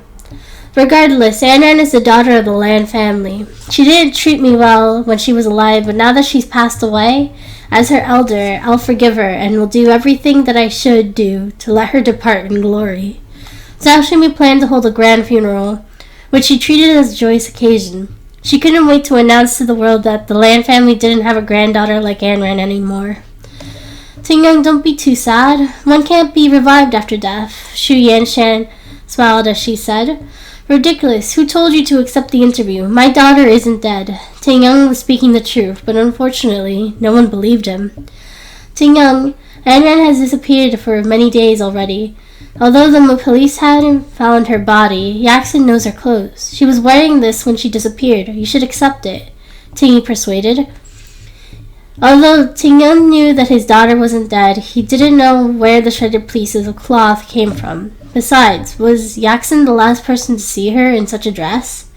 Regardless, Ayn Rand is the daughter of the Land family. She didn't treat me well when she was alive, but now that she's passed away, as her elder, I'll forgive her and will do everything that I should do to let her depart in glory. Zhao Shimi planned to hold a grand funeral, which she treated as a joyous occasion. She couldn't wait to announce to the world that the Land family didn't have a granddaughter like Ayn Rand anymore. Tingyang, don't be too sad. One can't be revived after death. Xu Yanshan smiled as she said. Ridiculous. Who told you to accept the interview? My daughter isn't dead. Tingyang was speaking the truth, but unfortunately, no one believed him. Tingyang, Ayn Rand has disappeared for many days already. Although the police hadn't found her body, Yaksun knows her clothes. She was wearing this when she disappeared. You should accept it, Tingy persuaded. Although Tingyang knew that his daughter wasn't dead, he didn't know where the shredded pieces of cloth came from. Besides, was Yaksun the last person to see her in such a dress?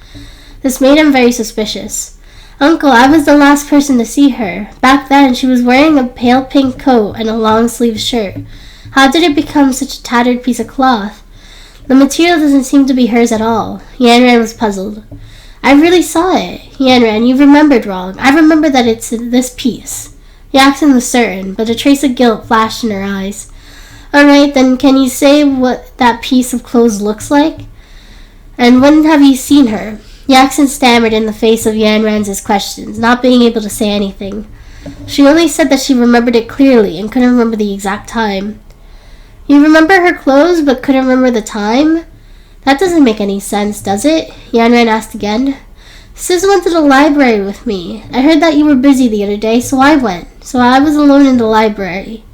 This made him very suspicious. Uncle, I was the last person to see her. Back then, she was wearing a pale pink coat and a long-sleeved shirt. How did it become such a tattered piece of cloth? The material doesn't seem to be hers at all. Yan Ran was puzzled. I really saw it. Yan Ran, you remembered wrong. I remember that it's this piece. Yaksun was certain, but a trace of guilt flashed in her eyes. All right, then can you say what that piece of clothes looks like? And when have you seen her? Yaksun stammered in the face of Yan Ran's questions, not being able to say anything. She only said that she remembered it clearly and couldn't remember the exact time. You remember her clothes but couldn't remember the time? That doesn't make any sense, does it? Yan Ran asked again. Sis went to the library with me. I heard that you were busy the other day, so I went. So I was alone in the library.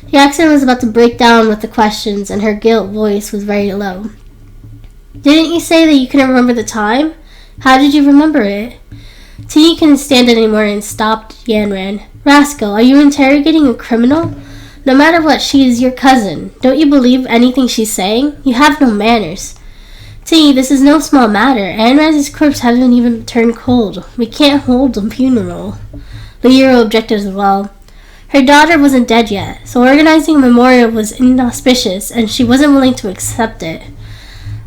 Yaksun was about to break down with the questions, and her guilt voice was very low. Didn't you say that you couldn't remember the time? How did you remember it? Tingy couldn't stand it anymore and stopped Yan Ran. Rascal, are you interrogating a criminal? No matter what, she is your cousin. Don't you believe anything she's saying? You have no manners. Tingy, this is no small matter. Ayn Rand's corpse hasn't even turned cold. We can't hold a funeral. The hero objected as well. Her daughter wasn't dead yet, so organizing a memorial was inauspicious, and she wasn't willing to accept it.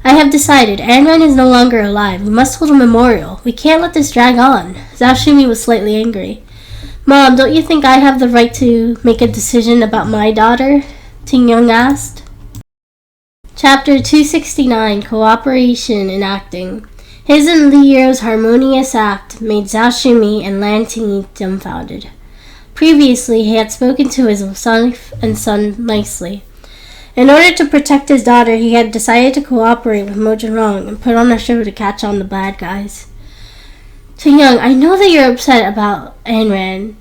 I have decided. Ayn Rand is no longer alive. We must hold a memorial. We can't let this drag on. Zhao Shimi was slightly angry. Mom, don't you think I have the right to make a decision about my daughter? Tingyang asked. Chapter 269, Cooperation in Acting. His and Li Yirou's harmonious act made Zhao Shimi and Lan Tingyi dumbfounded. Previously, he had spoken to his wife and son nicely. In order to protect his daughter, he had decided to cooperate with Mo Junrong and put on a show to catch on the bad guys. Tingyang, I know that you're upset about Ayn Rand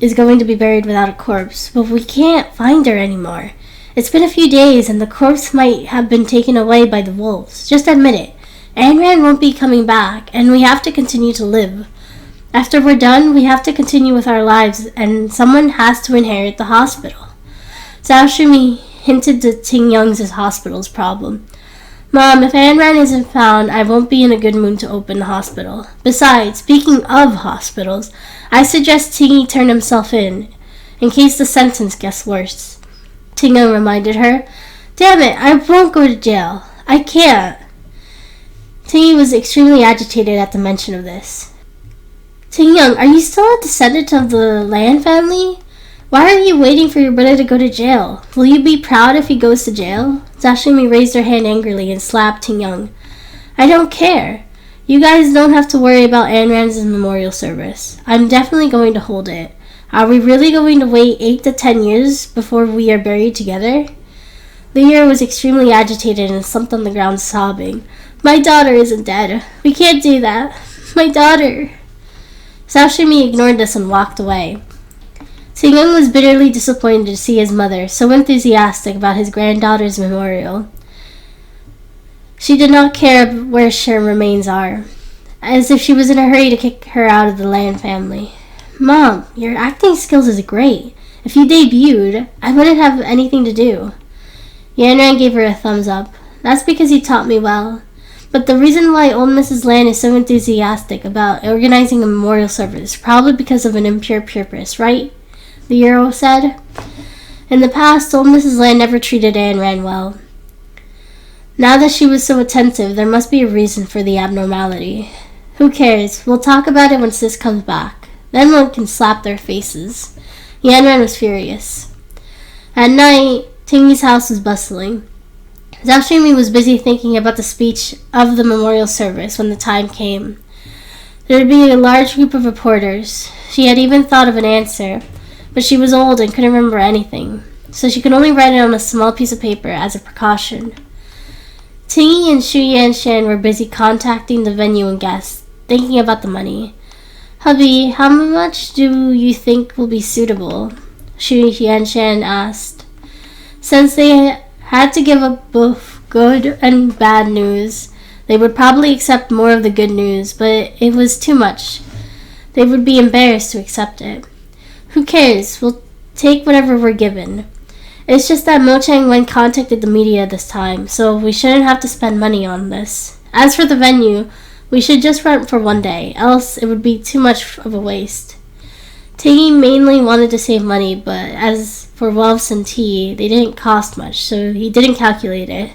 is going to be buried without a corpse, but we can't find her anymore. It's been a few days, and the corpse might have been taken away by the wolves. Just admit it. Ayn Rand won't be coming back, and we have to continue to live. After we're done, we have to continue with our lives, and someone has to inherit the hospital. Zhao Shimi hinted to Tingyang's hospital's problem. Mom, if Ayn Rand isn't found, I won't be in a good mood to open the hospital. Besides, speaking of hospitals, I suggest Tingy turn himself in case the sentence gets worse. Tingyang reminded her. Damn it, I won't go to jail. I can't. Tingy was extremely agitated at the mention of this. Tingyang, are you still a descendant of the Lan family? Why are you waiting for your brother to go to jail? Will you be proud if he goes to jail? Zhao Shimi raised her hand angrily and slapped Tingyang. I don't care. You guys don't have to worry about Ayn Rand's memorial service. I'm definitely going to hold it. Are we really going to wait 8 to 10 years before we are buried together? Li Yirou was extremely agitated and slumped on the ground sobbing. My daughter isn't dead. We can't do that. My daughter. Zhao Shimi ignored this and walked away. Young was bitterly disappointed to see his mother so enthusiastic about his granddaughter's memorial. She did not care where her remains are, as if she was in a hurry to kick her out of the Land family. Mom, your acting skills is great. If you debuted, I wouldn't have anything to do. Yanran gave her a thumbs up. That's because you taught me well. But the reason why old Mrs. Land is so enthusiastic about organizing a memorial service is probably because of an impure purpose, right? The Earl said. In the past, old Mrs. Land never treated Ayn Rand well. Now that she was so attentive, there must be a reason for the abnormality. Who cares? We'll talk about it when Sis comes back. Then one can slap their faces. Yanran was furious. At night, Tingy's house was bustling. Zhao Shimi was busy thinking about the speech of the memorial service when the time came. There would be a large group of reporters. She had even thought of an answer, but she was old and couldn't remember anything, so she could only write it on a small piece of paper as a precaution. Tingy and Xu Yanshan were busy contacting the venue and guests, thinking about the money. Hubby, how much do you think will be suitable? Xu Yanshan asked. Since they had to give up both good and bad news, they would probably accept more of the good news, but it was too much. They would be embarrassed to accept it. Who cares? We'll take whatever we're given. It's just that Mo Chang Wen contacted the media this time, so we shouldn't have to spend money on this. As for the venue, we should just rent for one day, else it would be too much of a waste. Tiggy mainly wanted to save money, but as for whelps and tea, they didn't cost much, so he didn't calculate it.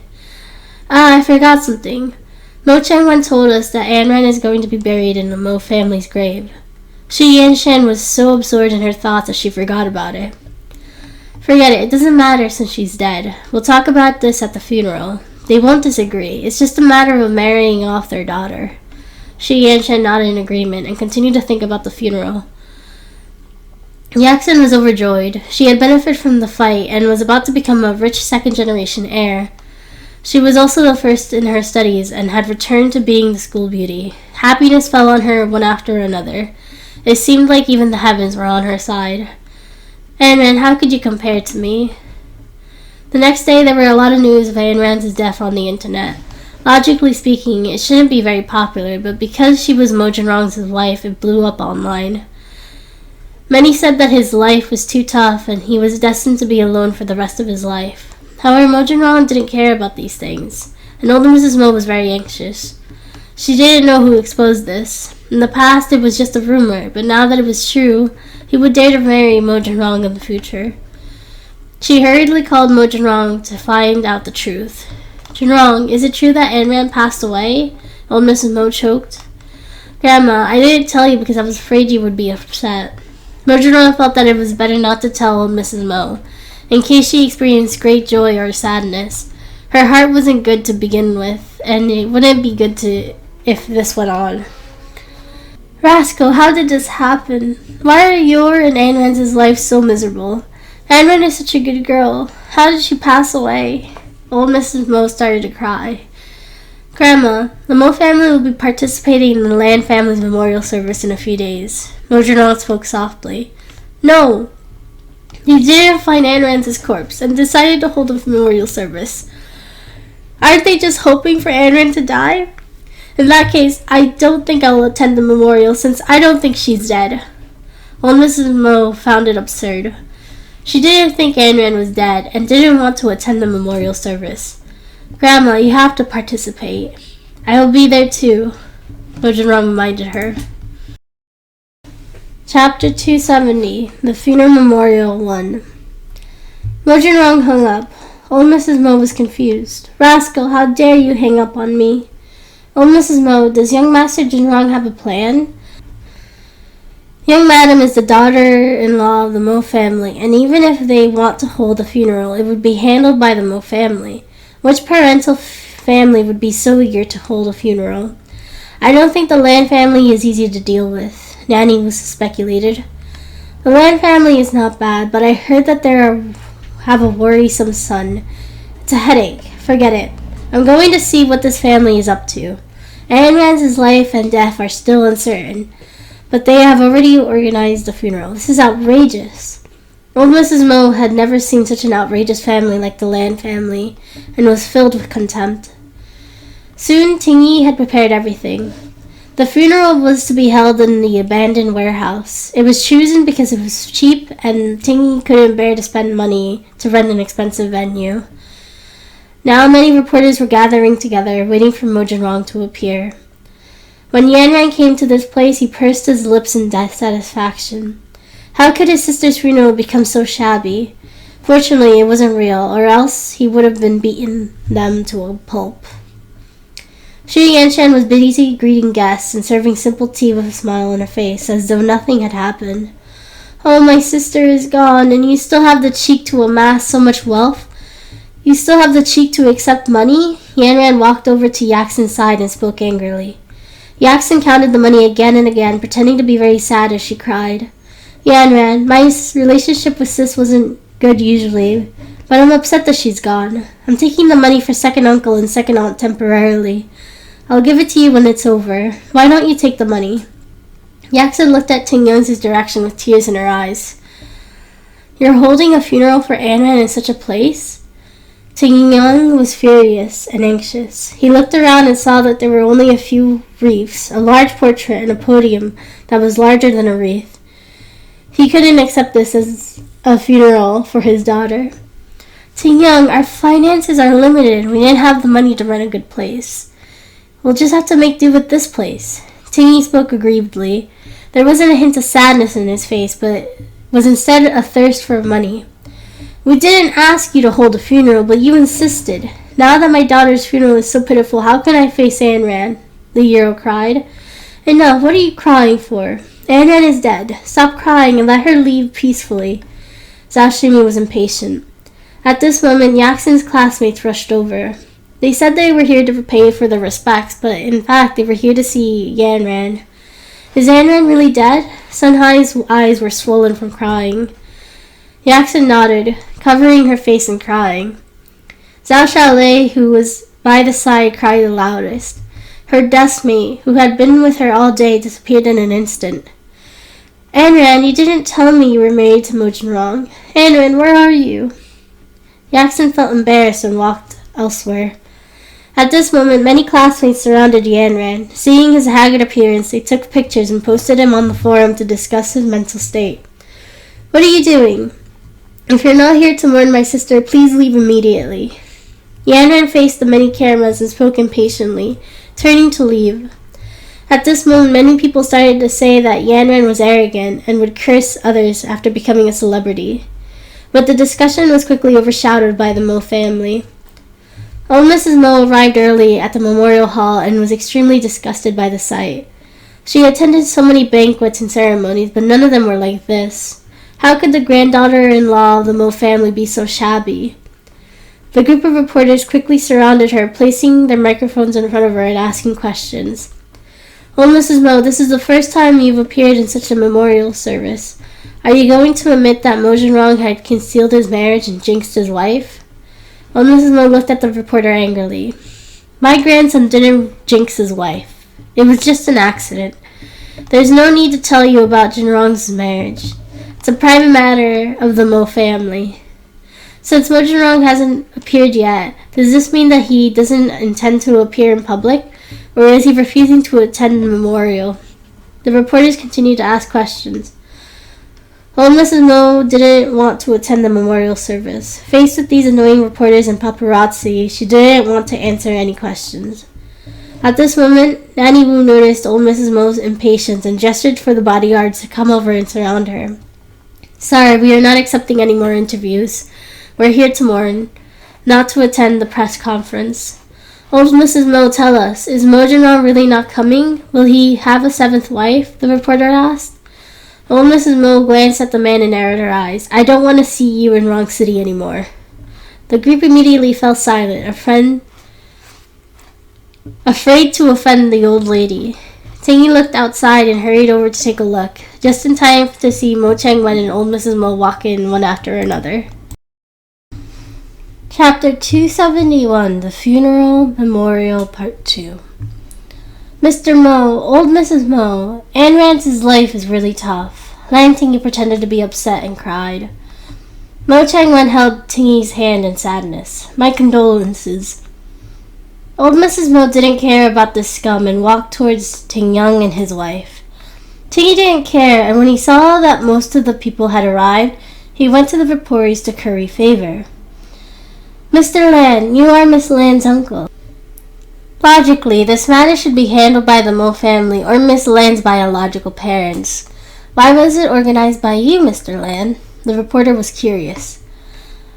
I forgot something. Mo Chang Wen told us that Ayn Rand is going to be buried in the Mo family's grave. Xu Yanshan was so absorbed in her thoughts that she forgot about it. Forget it doesn't matter since she's dead. We'll talk about this at the funeral. They won't disagree. It's just a matter of marrying off their daughter. Xu Yanshan nodded in agreement and continued to think about the funeral. Yaxin was overjoyed. She had benefited from the fight and was about to become a rich second-generation heir. She was also the first in her studies and had returned to being the school beauty. Happiness fell on her one after another. It seemed like even the heavens were on her side. Ayn Rand, how could you compare to me? The next day, there were a lot of news of Ayn Rand's death on the internet. Logically speaking, it shouldn't be very popular, but because she was Mo Jinrong's wife, it blew up online. Many said that his life was too tough and he was destined to be alone for the rest of his life. However, Mo Jinrong didn't care about these things, and older Mrs. Mo was very anxious. She didn't know who exposed this. In the past, it was just a rumor, but now that it was true, he would dare to marry Mo Jinrong in the future. She hurriedly called Mo Jinrong to find out the truth. Jinrong, is it true that Ayn Rand passed away? Old Mrs. Mo choked. Grandma, I didn't tell you because I was afraid you would be upset. Mo Jinrong felt that it was better not to tell old Mrs. Mo, in case she experienced great joy or sadness. Her heart wasn't good to begin with, and it wouldn't be good if this went on. Rascal, how did this happen? Why are your and Ayn Rand's life so miserable? Ayn Rand is such a good girl. How did she pass away? Old Mrs. Mo started to cry. Grandma, the Mo family will be participating in the Land family's memorial service in a few days. Mo Jinrong spoke softly. No! You didn't find Ayn Rand's corpse and decided to hold a memorial service. Aren't they just hoping for Ayn Rand to die? In that case, I don't think I will attend the memorial since I don't think she's dead. Old Mrs. Mo found it absurd. She didn't think Ayn Rand was dead and didn't want to attend the memorial service. Grandma, you have to participate. I will be there too, Mo Jinrong reminded her. Chapter 270, The Funeral Memorial 1. Mo Jinrong hung up. Old Mrs. Mo was confused. Rascal, how dare you hang up on me? Old Mrs. Mo, does young Master Jinrong have a plan? Young Madam is the daughter-in-law of the Mo family, and even if they want to hold a funeral, it would be handled by the Mo family. Which parental family would be so eager to hold a funeral? I don't think the Land family is easy to deal with, Nanny speculated. The Land family is not bad, but I heard that have a worrisome son. It's a headache. Forget it. I'm going to see what this family is up to. Ayn Rand's life and death are still uncertain, but they have already organized the funeral. This is outrageous. Old Mrs. Mo had never seen such an outrageous family like the Land family, and was filled with contempt. Soon Tingy had prepared everything. The funeral was to be held in the abandoned warehouse. It was chosen because it was cheap, and Tingy couldn't bear to spend money to rent an expensive venue. Now many reporters were gathering together, waiting for Mo Jinrong to appear. When Yanran came to this place, he pursed his lips in dissatisfaction. How could his sister's funeral become so shabby? Fortunately, it wasn't real, or else he would have been beaten them to a pulp. Xu Yanshan was busy greeting guests and serving simple tea with a smile on her face, as though nothing had happened. "Oh, my sister is gone, and you still have the cheek to amass so much wealth? You still have the cheek to accept money?" Yanran walked over to Yaxin's side and spoke angrily. Yaxin counted the money again and again, pretending to be very sad as she cried. "Yanran, my relationship with Sis wasn't good usually, but I'm upset that she's gone. I'm taking the money for second uncle and second aunt temporarily. I'll give it to you when it's over. Why don't you take the money?" Yaxin looked at Ting Young's direction with tears in her eyes. "You're holding a funeral for Anran in such a place?" Ting Young was furious and anxious. He looked around and saw that there were only a few wreaths, a large portrait, and a podium that was larger than a wreath. He couldn't accept this as a funeral for his daughter. "Ting Young, our finances are limited. We didn't have the money to rent a good place. We'll just have to make do with this place." Tingy spoke aggrievedly. There wasn't a hint of sadness in his face, but was instead a thirst for money. "We didn't ask you to hold a funeral, but you insisted. Now that my daughter's funeral is so pitiful, how can I face Anran?" the Euro cried. "Enough, what are you crying for? Anran is dead. Stop crying and let her leave peacefully." Zhao Shimi was impatient. At this moment, Yaxin's classmates rushed over. They said they were here to pay for their respects, but in fact they were here to see Yanran. "Is Yanran really dead?" Sun Hai's eyes were swollen from crying. Yaxin nodded, covering her face and crying. Zhao Xiaolei, who was by the side, cried the loudest. Her deskmate, who had been with her all day, disappeared in an instant. "Anran, you didn't tell me you were married to Mo Jinrong. Anran, where are you?" Yaxin felt embarrassed and walked elsewhere. At this moment, many classmates surrounded Yanran. Seeing his haggard appearance, they took pictures and posted him on the forum to discuss his mental state. "What are you doing? If you're not here to mourn my sister, please leave immediately." Yanran faced the many cameras and spoke impatiently, turning to leave. At this moment, many people started to say that Yanran was arrogant and would curse others after becoming a celebrity. But the discussion was quickly overshadowed by the Mo family. Old Mrs. Mo arrived early at the memorial hall and was extremely disgusted by the sight. She attended so many banquets and ceremonies, but none of them were like this. How could the granddaughter-in-law of the Mo family be so shabby? The group of reporters quickly surrounded her, placing their microphones in front of her and asking questions. "Old Mrs. Mo, this is the first time you've appeared in such a memorial service. Are you going to admit that Mo Jinrong had concealed his marriage and jinxed his wife?" Old Mrs. Mo looked at the reporter angrily. "My grandson didn't jinx his wife. It was just an accident. There's no need to tell you about Jinrong's marriage. It's a private matter of the Mo family. Since Mo Jinrong hasn't appeared yet, does this mean that he doesn't intend to appear in public, or is he refusing to attend the memorial?" The reporters continued to ask questions. Old Mrs. Mo didn't want to attend the memorial service. Faced with these annoying reporters and paparazzi, she didn't want to answer any questions. At this moment, Nanny Wu noticed old Mrs. Mo's impatience and gestured for the bodyguards to come over and surround her. "Sorry, we are not accepting any more interviews. We're here to mourn, not to attend the press conference." "Old Mrs. Mo, tell us, is Mo Jinrong really not coming? Will he have a seventh wife?" the reporter asked. Old Mrs. Mo glanced at the man and narrowed her eyes. "I don't want to see you in Wrong City anymore." The group immediately fell silent, afraid to offend the old lady. Tingy looked outside and hurried over to take a look, just in time to see Mo Chang-wen and old Mrs. Mo walk in one after another. Chapter 271, The Funeral Memorial Part 2. "Mr. Mo, old Mrs. Mo, Ann Rance's life is really tough." Lan Tingy pretended to be upset and cried. Mo Chang Wen held Tingy's hand in sadness. My condolences. Old Mrs. Mo didn't care about the scum and walked towards Ting Young and his wife. Tingy didn't care, and when he saw that most of the people had arrived, he went to the Vaporis to curry favor. Mr. Lan, you are Miss Lan's uncle. Logically, this matter should be handled by the Mo family or Miss Lan's biological parents. Why was it organized by you, Mr. Lan? The reporter was curious.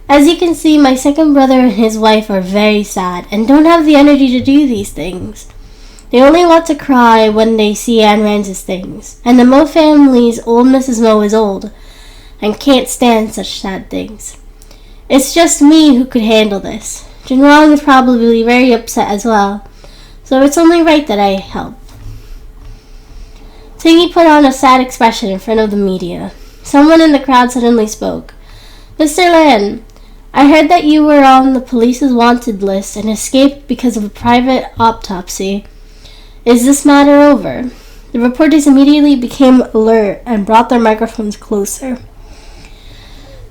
As you can see, my second brother and his wife are very sad and don't have the energy to do these things. They only want to cry when they see Ayn Rand's things, and the Mo family's old Mrs. Mo is old and can't stand such sad things. It's just me who could handle this. Jinrong is probably very upset as well, so it's only right that I help. Tingy put on a sad expression in front of the media. Someone in the crowd suddenly spoke. Mr. Lan, I heard that you were on the police's wanted list and escaped because of a private autopsy. Is this matter over? The reporters immediately became alert and brought their microphones closer.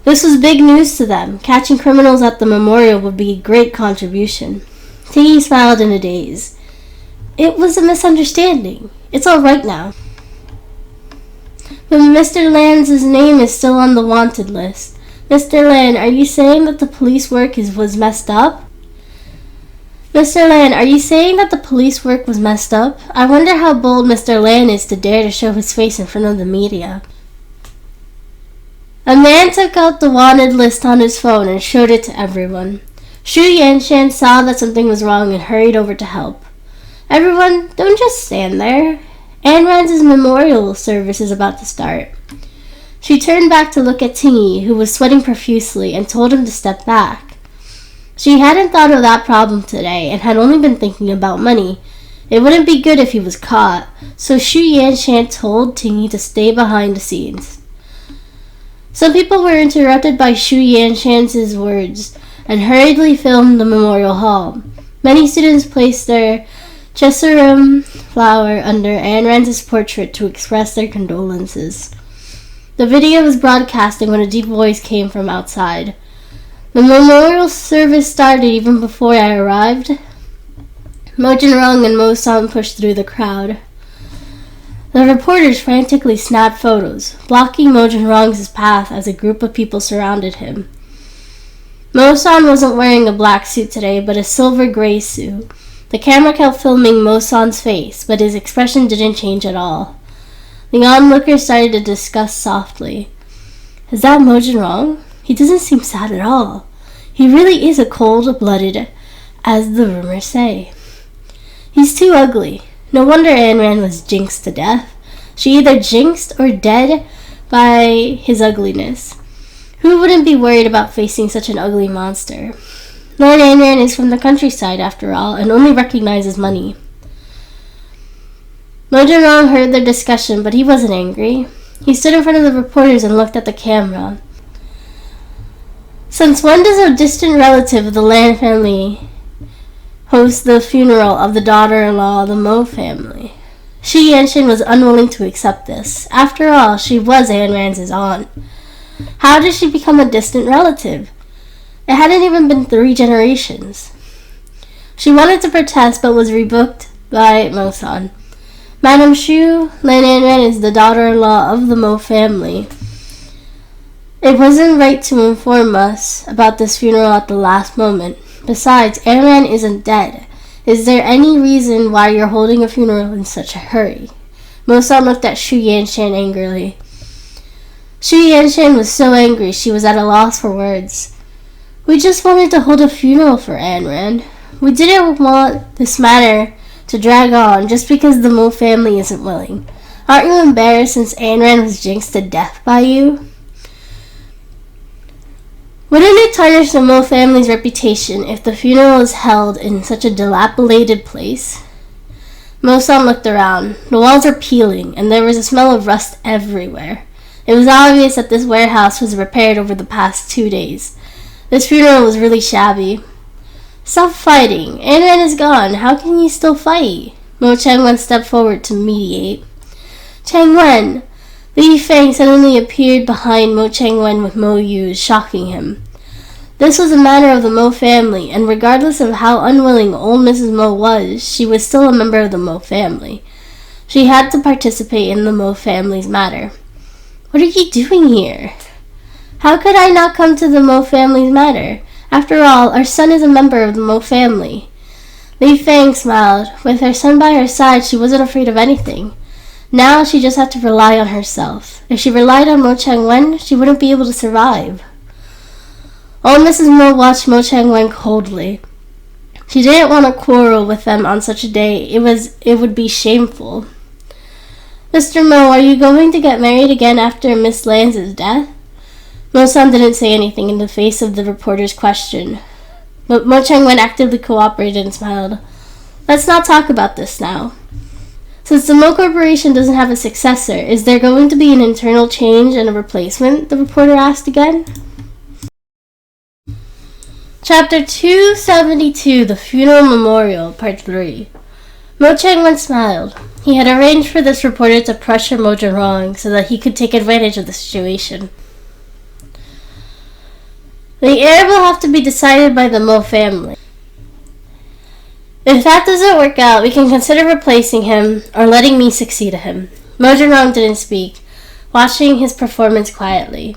This was big news to them. Catching criminals at the memorial would be a great contribution. Tingy smiled in a daze. It was a misunderstanding. It's all right now. But Mr. Lan's name is still on the wanted list. Mr. Lan, are you saying that the police work was messed up? Mr. Lan, are you saying that the police work was messed up? I wonder how bold Mr. Lan is to dare to show his face in front of the media. A man took out the wanted list on his phone and showed it to everyone. Xu Yanshan saw that something was wrong and hurried over to help. Everyone, don't just stand there. Ayn Rand's memorial service is about to start. She turned back to look at Tingy, who was sweating profusely, and told him to step back. She hadn't thought of that problem today and had only been thinking about money. It wouldn't be good if he was caught, so Xu Yanshan told Tingy to stay behind the scenes. Some people were interrupted by Xu Yanshan's words and hurriedly filmed the memorial hall. Many students placed their chrysanthemum flower under Ayn Rand's portrait to express their condolences. The video was broadcasting when a deep voice came from outside. The memorial service started even before I arrived. Mo Jinrong and Mo San pushed through the crowd. The reporters frantically snapped photos, blocking Mo Jinrong's path as a group of people surrounded him. Mo San wasn't wearing a black suit today, but a silver gray suit. The camera kept filming Mo San's face, but his expression didn't change at all. The onlookers started to discuss softly. Is that Mo Jinrong? He doesn't seem sad at all. He really is a cold-blooded, as the rumors say. He's too ugly. No wonder Ayn Rand was jinxed to death. She either jinxed or dead by his ugliness. Who wouldn't be worried about facing such an ugly monster? Lord Ayn Rand is from the countryside, after all, and only recognizes money. Mo Jinrong heard their discussion, but he wasn't angry. He stood in front of the reporters and looked at the camera. Since when does a distant relative of the Lan family host the funeral of the daughter-in-law of the Mo family? Xu Yanshan was unwilling to accept this. After all, she was Ayn Rand's aunt. How did she become a distant relative? It hadn't even been 3 generations. She wanted to protest, but was rebuked by Mo San. Madam Xu, Lan Ayn Rand is the daughter-in-law of the Mo family. It wasn't right to inform us about this funeral at the last moment. Besides, Ayn Rand isn't dead. Is there any reason why you're holding a funeral in such a hurry? Mo San looked at Xu Yanshan angrily. Xu Yanshan was so angry she was at a loss for words. We just wanted to hold a funeral for Ayn Rand. We didn't want this matter to drag on just because the Mo family isn't willing. Aren't you embarrassed since Ayn Rand was jinxed to death by you? Wouldn't it tarnish the Mo family's reputation if the funeral is held in such a dilapidated place? Mo San looked around. The walls were peeling, and there was a smell of rust everywhere. It was obvious that this warehouse was repaired over the past 2 days. This funeral was really shabby. Stop fighting. Ayn Rand is gone. How can you still fight? Mo Chang Wen stepped forward to mediate. Chang Wen, Li Fang suddenly appeared behind Mo Chang-wen with Mo Yu, shocking him. This was a matter of the Mo family, and regardless of how unwilling old Mrs. Mo was, she was still a member of the Mo family. She had to participate in the Mo family's matter. What are you doing here? How could I not come to the Mo family's matter? After all, our son is a member of the Mo family. Li Fang smiled. With her son by her side, she wasn't afraid of anything. Now she just had to rely on herself. If she relied on Mo Chang-wen, she wouldn't be able to survive. Old Mrs. Mo watched Mo Chang-wen coldly. She didn't want to quarrel with them on such a day. It would be shameful. Mr. Mo, are you going to get married again after Miss Lance's death? Mo-san didn't say anything in the face of the reporter's question. But Mo Chang-wen actively cooperated and smiled. Let's not talk about this now. Since the Mo Corporation doesn't have a successor, is there going to be an internal change and a replacement? The reporter asked again. Chapter 272, The Funeral Memorial, Part 3. Mo Chang-wen smiled. He had arranged for this reporter to pressure Mo Jin-rong so that he could take advantage of the situation. The heir will have to be decided by the Mo family. If that doesn't work out, we can consider replacing him or letting me succeed him. Mo Jin-rong didn't speak, watching his performance quietly.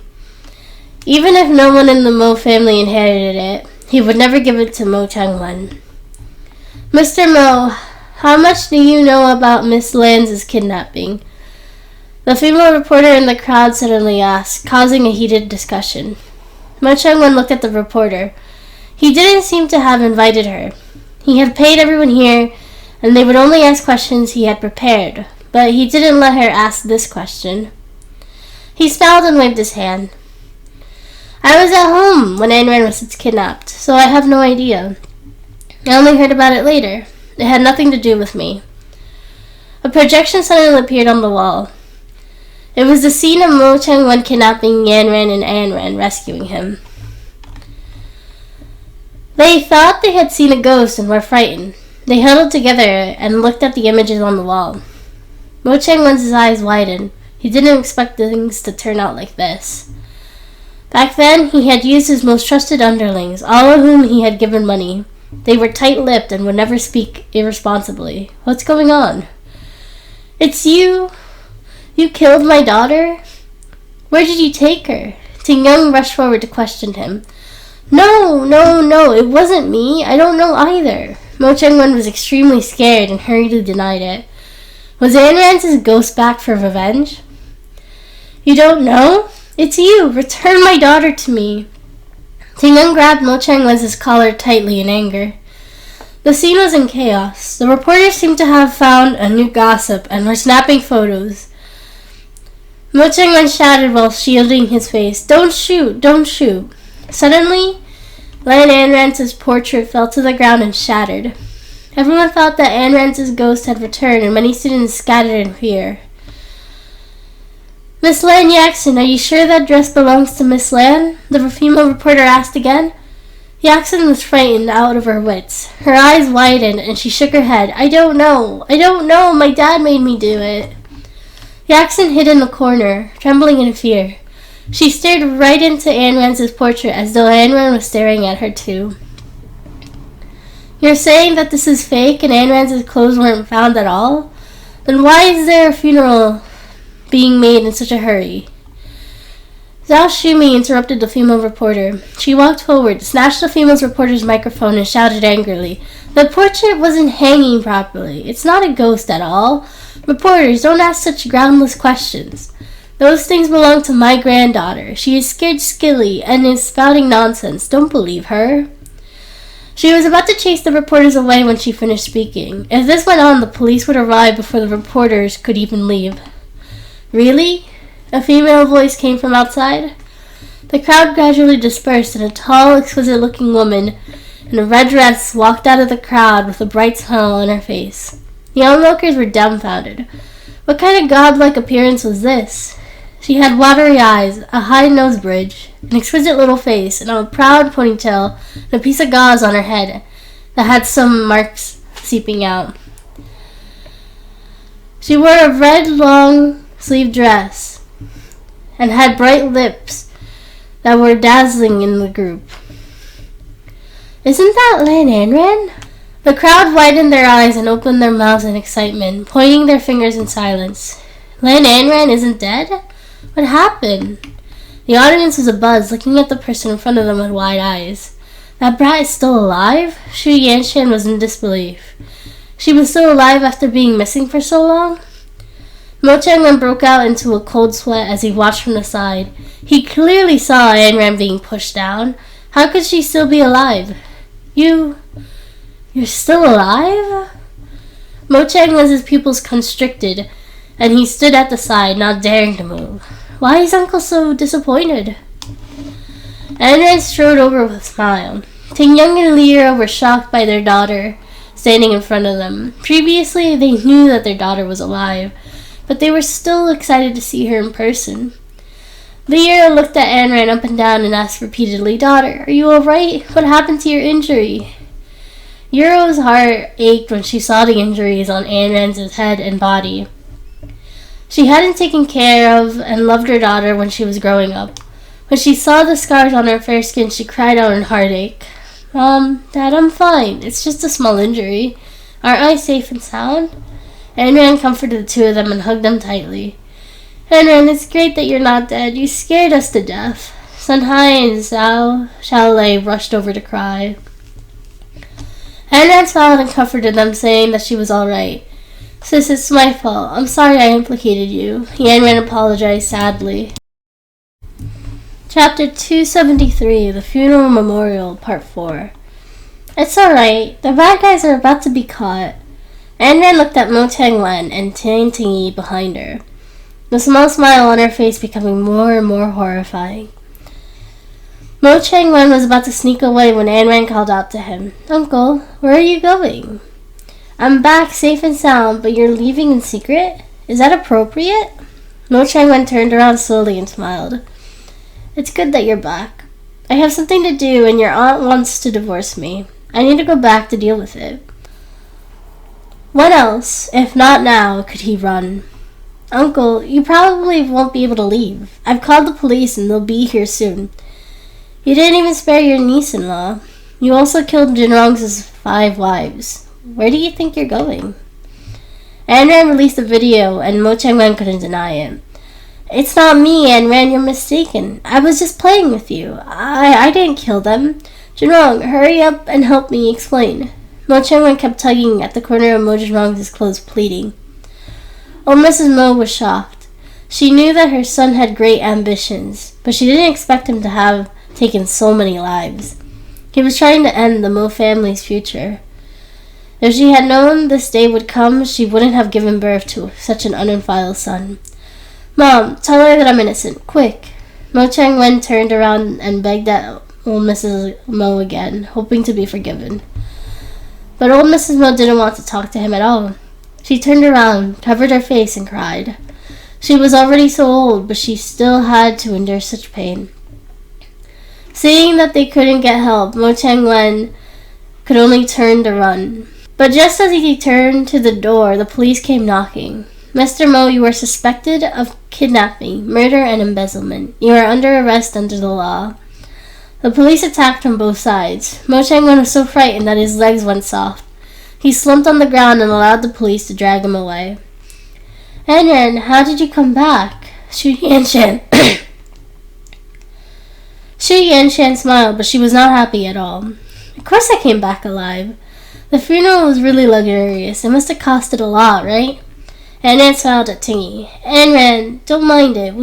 Even if no one in the Mo family inherited it, he would never give it to Mo Chang-wen. Mr. Mo, how much do you know about Miss Lance's kidnapping? The female reporter in the crowd suddenly asked, causing a heated discussion. Mo Chang-wen looked at the reporter. He didn't seem to have invited her. He had paid everyone here, and they would only ask questions he had prepared, but he didn't let her ask this question. He smiled and waved his hand. I was at home when Ayn Rand was kidnapped, so I have no idea. I only heard about it later. It had nothing to do with me. A projection suddenly appeared on the wall. It was the scene of Mo Chang-wen kidnapping Yan Ren and Ayn Rand, rescuing him. They thought they had seen a ghost and were frightened. They huddled together and looked at the images on the wall. Mo Chang-wen's eyes widened. He didn't expect things to turn out like this. Back then, he had used his most trusted underlings, all of whom he had given money. They were tight-lipped and would never speak irresponsibly. What's going on? It's you? You killed my daughter? Where did you take her? Ting Young rushed forward to question him. No, it wasn't me. I don't know either. Mo Chang-wen was extremely scared and hurriedly denied it. Was Ayn Rand's ghost back for revenge? You don't know? It's you! Return my daughter to me! Ting Young grabbed Mo Chang-wen's collar tightly in anger. The scene was in chaos. The reporters seemed to have found a new gossip and were snapping photos. Mo Chang-wen shouted while shielding his face, Don't shoot! Don't shoot! Suddenly, Lan Ayn Rand's portrait fell to the ground and shattered. Everyone thought that Ayn Rand's ghost had returned, and many students scattered in fear. Miss Lan Yaxon, are you sure that dress belongs to Miss Lan? The female reporter asked again. Yaxon was frightened out of her wits. Her eyes widened, and she shook her head. I don't know. My dad made me do it. Yaxon hid in the corner, trembling in fear. She stared right into Ayn Rand's portrait as though Ayn Rand was staring at her too. You're saying that this is fake and Ayn Rand's clothes weren't found at all? Then why is there a funeral being made in such a hurry? Zhao Shumi interrupted the female reporter. She walked forward, snatched the female reporter's microphone, and shouted angrily, The portrait wasn't hanging properly. It's not a ghost at all. Reporters, don't ask such groundless questions. Those things belong to my granddaughter. She is scared skilly and is spouting nonsense. Don't believe her. She was about to chase the reporters away when she finished speaking. If this went on, the police would arrive before the reporters could even leave. Really? A female voice came from outside. The crowd gradually dispersed, and a tall, exquisite-looking woman in a red dress walked out of the crowd with a bright smile on her face. The onlookers were dumbfounded. What kind of godlike appearance was this? She had watery eyes, a high nose bridge, an exquisite little face, and a proud ponytail, and a piece of gauze on her head that had some marks seeping out. She wore a red long-sleeved dress. and had bright lips that were dazzling in the group. Isn't that Lan Anran? The crowd widened their eyes and opened their mouths in excitement, pointing their fingers in silence. Lan Anran isn't dead? What happened? The audience was abuzz, looking at the person in front of them with wide eyes. That brat is still alive? Shu Yanshan was in disbelief. She was still alive after being missing for so long? Mo Changwen broke out into a cold sweat as he watched from the side. He clearly saw Anran being pushed down. How could she still be alive? You're still alive? Mo Changwen's pupils constricted, and he stood at the side, not daring to move. Why is Uncle so disappointed? Anran strode over with a smile. Ting Young and Lyra were shocked by their daughter standing in front of them. Previously, they knew that their daughter was alive, but they were still excited to see her in person. Lyra looked at Anran up and down and asked repeatedly, Daughter, are you alright? What happened to your injury? Yuro's heart ached when she saw the injuries on Anran's head and body. She hadn't taken care of and loved her daughter when she was growing up. When she saw the scars on her fair skin, she cried out in heartache. Mom, Dad, I'm fine. It's just a small injury. Aren't I safe and sound? Anran comforted the two of them and hugged them tightly. Anran, it's great that you're not dead. You scared us to death. Sun Hai and Zhao Xiaolei rushed over to cry. Anran smiled and comforted them, saying that she was all right. Sis, it's my fault. I'm sorry I implicated you. Anran apologized sadly. Chapter 273, The Funeral Memorial, Part 4. It's alright. The bad guys are about to be caught. Anran looked at Mo Changwen and Ting Tingy behind her, the small smile on her face becoming more and more horrifying. Mo Changwen was about to sneak away when Anran called out to him. Uncle, where are you going? I'm back safe and sound, but you're leaving in secret? Is that appropriate? Mo Changwen turned around slowly and smiled. It's good that you're back. I have something to do and your aunt wants to divorce me. I need to go back to deal with it. When else, if not now, could he run? Uncle, you probably won't be able to leave. I've called the police and they'll be here soon. You didn't even spare your niece-in-law. You also killed Jinrong's 5 wives. Where do you think you're going? Anran released a video and Mo Changwen couldn't deny it. It's not me, Anran, you're mistaken. I was just playing with you. I didn't kill them. Jinrong, hurry up and help me explain. Mo Changwen kept tugging at the corner of Mo Jinrong's clothes, pleading. Old Mrs. Mo was shocked. She knew that her son had great ambitions, but she didn't expect him to have taken so many lives. He was trying to end the Mo family's future. If she had known this day would come, she wouldn't have given birth to such an undefiled son. Mom, tell her that I'm innocent, quick. Mo Changwen turned around and begged at old Mrs. Mo again, hoping to be forgiven. But old Mrs. Mo didn't want to talk to him at all. She turned around, covered her face, and cried. She was already so old, but she still had to endure such pain. Seeing that they couldn't get help, Mo Changwen could only turn to run. But just as he turned to the door, the police came knocking. Mr. Mo, you are suspected of kidnapping, murder, and embezzlement. You are under arrest under the law. The police attacked from both sides. Mo Changwen was so frightened that his legs went soft. He slumped on the ground and allowed the police to drag him away. Anran, how did you come back? Shu Yanshan. Shu Yanshan smiled, but she was not happy at all. Of course I came back alive. The funeral was really luxurious. It must have costed a lot, right? Anran smiled at Tingy. Anran, don't mind it.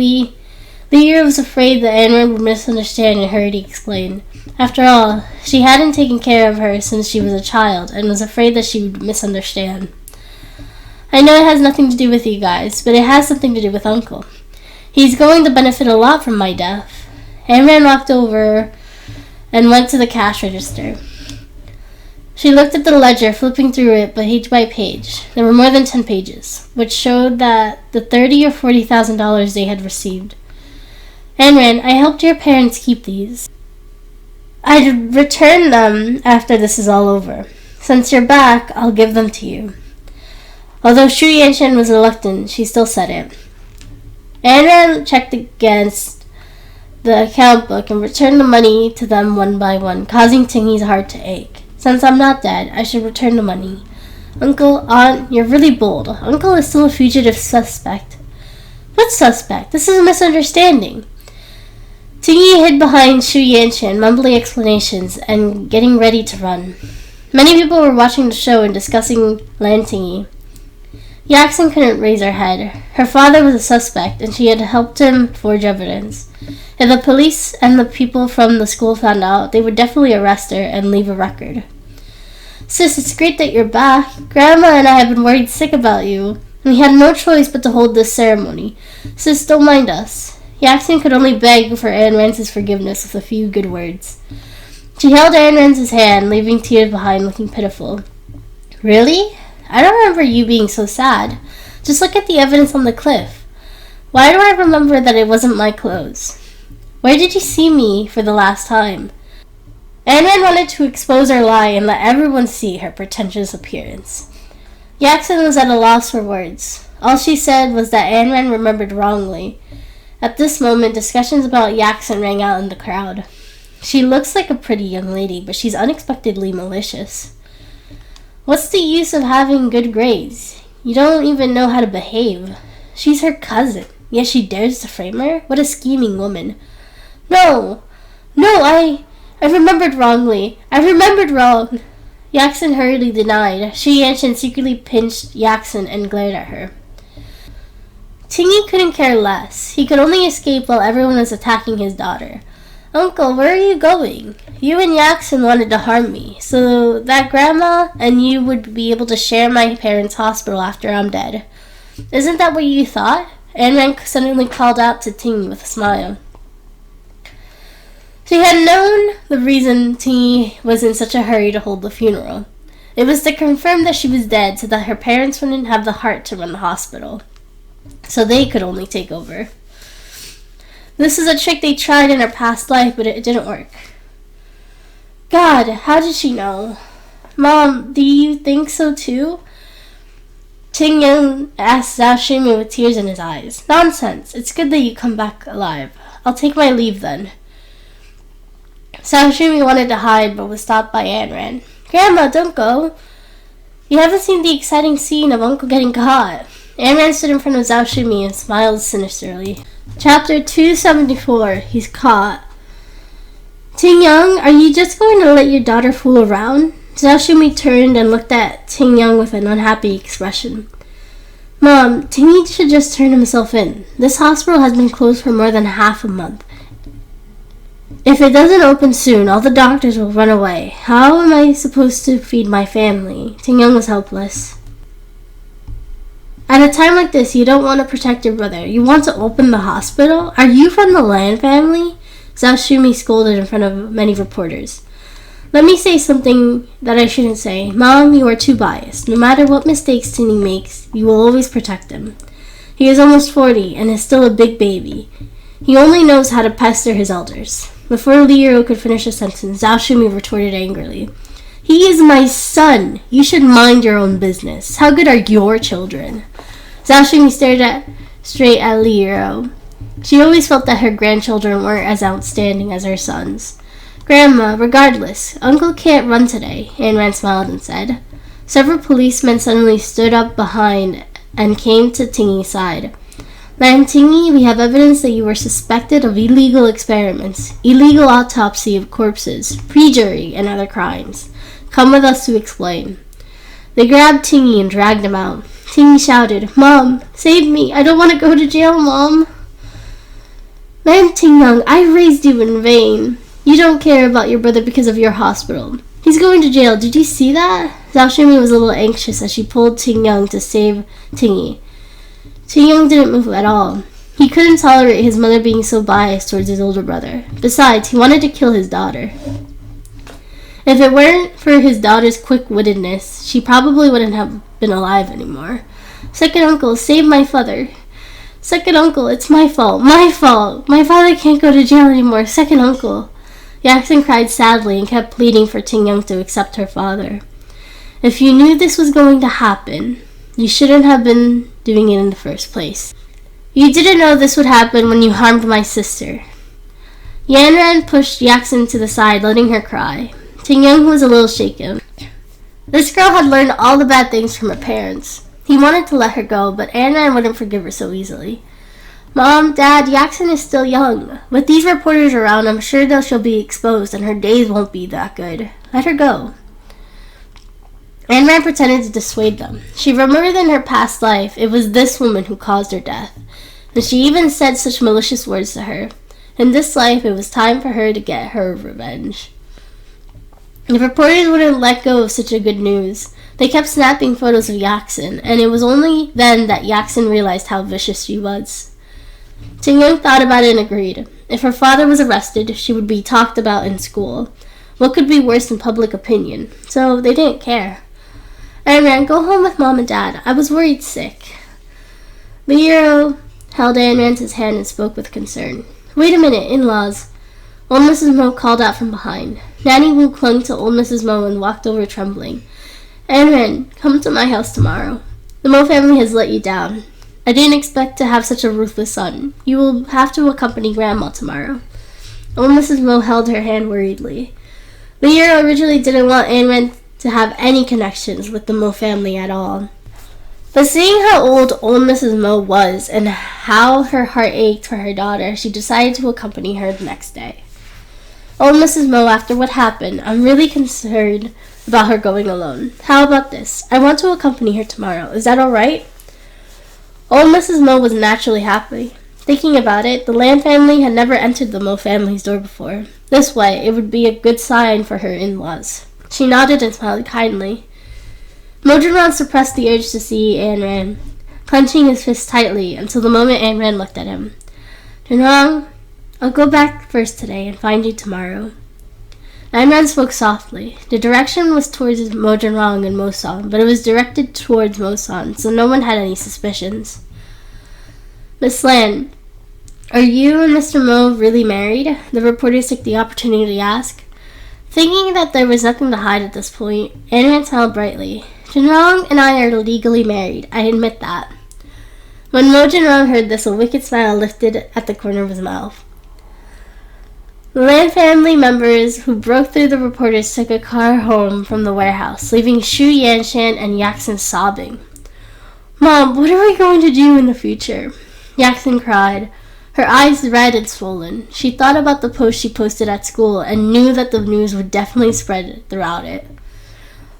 Lyra was afraid that Anran would misunderstand and hurried to explain. After all, she hadn't taken care of her since she was a child and was afraid that she would misunderstand. I know it has nothing to do with you guys, but it has something to do with Uncle. He's going to benefit a lot from my death. Anran walked over and went to the cash register. She looked at the ledger, flipping through it page by page. There were more than 10 pages, which showed that the $30,000 or $40,000 they had received. Anran, I helped your parents keep these. I'd return them after this is all over. Since you're back, I'll give them to you. Although Shu Yanshan was reluctant, she still said it. Anran checked against the account book and returned the money to them one by one, causing Tingy's heart to ache. Since I'm not dead, I should return the money. Uncle, Aunt, you're really bold. Uncle is still a fugitive suspect. What suspect? This is a misunderstanding. Tingy hid behind Shu Yanshan, mumbling explanations and getting ready to run. Many people were watching the show and discussing Lan Tingy. Yaxin couldn't raise her head. Her father was a suspect, and she had helped him forge evidence. If the police and the people from the school found out, they would definitely arrest her and leave a record. Sis, it's great that you're back. Grandma and I have been worried sick about you. We had no choice but to hold this ceremony. Sis, don't mind us. Yaxin could only beg for Ayn Rance's forgiveness with a few good words. She held Ayn Rance's hand, leaving tears behind, looking pitiful. Really? I don't remember you being so sad. Just look at the evidence on the cliff. Why do I remember that it wasn't my clothes? Where did you see me for the last time? Ayn Rand wanted to expose her lie and let everyone see her pretentious appearance. Yaxin was at a loss for words. All she said was that Ayn Rand remembered wrongly. At this moment, discussions about Yaxin rang out in the crowd. She looks like a pretty young lady, but she's unexpectedly malicious. What's the use of having good grades? You don't even know how to behave. She's her cousin, yet she dares to frame her? What a scheming woman. No, I remembered wrongly. I remembered wrong. Yaxin hurriedly denied. Shu Yanshan secretly pinched Yaxin and glared at her. Tingy couldn't care less. He could only escape while everyone was attacking his daughter. Uncle, where are you going? You and Yaxin wanted to harm me, so that Grandma and you would be able to share my parents' hospital after I'm dead. Isn't that what you thought? Ayn Rand suddenly called out to Tingy with a smile. She had known the reason Tingy was in such a hurry to hold the funeral. It was to confirm that she was dead so that her parents wouldn't have the heart to run the hospital. So they could only take over. This is a trick they tried in her past life, but it didn't work. God, how did she know? Mom, do you think so too? Ting Yang asked Zhao Shimi with tears in his eyes. Nonsense. It's good that you come back alive. I'll take my leave then. Zhao Shimi wanted to hide, but was stopped by Ayn Rand. Grandma, don't go. You haven't seen the exciting scene of Uncle getting caught. Ayn Rand stood in front of Zhao Shimi and smiled sinisterly. Chapter 274. He's caught. Ting Yang, are you just going to let your daughter fool around? Zhao Shimi turned and looked at Ting Yang with an unhappy expression. Mom, Tingy should just turn himself in. This hospital has been closed for more than half a month. If it doesn't open soon, all the doctors will run away. How am I supposed to feed my family? Ting Yang was helpless. At a time like this, you don't want to protect your brother. You want to open the hospital? Are you from the Lan family? Zhao Shimi scolded in front of many reporters. Let me say something that I shouldn't say. Mom, you are too biased. No matter what mistakes Tingy makes, you will always protect him. He is almost 40 and is still a big baby. He only knows how to pester his elders. Before Liu could finish a sentence, Zhao Shimi retorted angrily. He is my son. You should mind your own business. How good are your children? Zhao Shimi stared straight at Liu. She always felt that her grandchildren weren't as outstanding as her sons. Grandma, regardless, Uncle can't run today, Ayn Rand smiled and said. Several policemen suddenly stood up behind and came to Tingy's side. Lan Tingy, we have evidence that you were suspected of illegal experiments, illegal autopsy of corpses, perjury, and other crimes. Come with us to explain. They grabbed Tingy and dragged him out. Tingy shouted, Mom, save me. I don't want to go to jail, Mom. Lan Tingyang, I raised you in vain. You don't care about your brother because of your hospital. He's going to jail. Did you see that? Zhao Shimi was a little anxious as she pulled Tingyang to save Tingy. Tingyang didn't move at all. He couldn't tolerate his mother being so biased towards his older brother. Besides, he wanted to kill his daughter. If it weren't for his daughter's quick-wittedness, she probably wouldn't have been alive anymore. Second uncle, save my father. Second uncle, it's my fault. My fault. My father can't go to jail anymore. Second uncle. Yaxin cried sadly and kept pleading for Tingyang to accept her father. If you knew this was going to happen, you shouldn't have been doing it in the first place. You didn't know this would happen when you harmed my sister. Yanran pushed Yaxin to the side, letting her cry. Ting-young was a little shaken. This girl had learned all the bad things from her parents. He wanted to let her go, but Yanran wouldn't forgive her so easily. Mom, Dad, Yaxin is still young. With these reporters around, I'm sure that she'll be exposed and her days won't be that good. Let her go. Yanran pretended to dissuade them. She remembered in her past life it was this woman who caused her death, and she even said such malicious words to her. In this life, it was time for her to get her revenge. The reporters wouldn't let go of such a good news. They kept snapping photos of Yaxin, and it was only then that Yaxin realized how vicious she was. Ting-young thought about it and agreed. If her father was arrested, she would be talked about in school. What could be worse than public opinion? So they didn't care. Yanran, go home with Mom and Dad. I was worried sick. The hero held Yanran's hand and spoke with concern. Wait a minute, in-laws. Old Mrs. Mo called out from behind. Nanny Wu clung to old Mrs. Mo and walked over trembling. Yanran, come to my house tomorrow. The Mo family has let you down. I didn't expect to have such a ruthless son. You will have to accompany Grandma tomorrow. Old Mrs. Mo held her hand worriedly. The hero originally didn't want Yanran to have any connections with the Mo family at all. But seeing how old Mrs. Mo was and how her heart ached for her daughter, she decided to accompany her the next day. Old Mrs. Mo, after what happened, I'm really concerned about her going alone. How about this? I want to accompany her tomorrow. Is that all right? Old Mrs. Mo was naturally happy. Thinking about it, the Lan family had never entered the Mo family's door before. This way, it would be a good sign for her in-laws. She nodded and smiled kindly. Mo Junran suppressed the urge to see Yanran, clenching his fist tightly until the moment Yanran looked at him. Junran, I'll go back first today and find you tomorrow. Yanran spoke softly. The direction was towards Mo Junran and Mo San, but it was directed towards Mo San, so no one had any suspicions. Miss Lan, are you and Mr. Mo really married? The reporters took the opportunity to ask. Thinking that there was nothing to hide at this point, Yanran smiled brightly. Junrong and I are legally married. I admit that. When Mo Junrong heard this, a wicked smile lifted at the corner of his mouth. The Lan family members who broke through the reporters took a car home from the warehouse, leaving Shu Yanshan and Yaxin sobbing. Mom, what are we going to do in the future? Yaxin cried, her eyes red and swollen. She thought about the post she posted at school and knew that the news would definitely spread throughout it.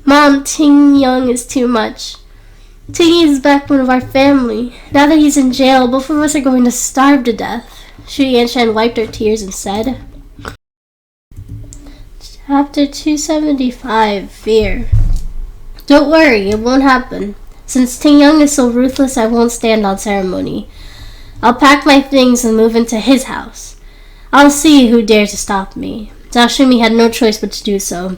Mom, Ting Young is too much. Ting is back one of our family. Now that he's in jail, both of us are going to starve to death. Shu Yanshan wiped her tears and said, Chapter 275, Fear. Don't worry, it won't happen. Since Ting Young is so ruthless, I won't stand on ceremony. I'll pack my things and move into his house. I'll see who dares to stop me. Zhao Shumi had no choice but to do so.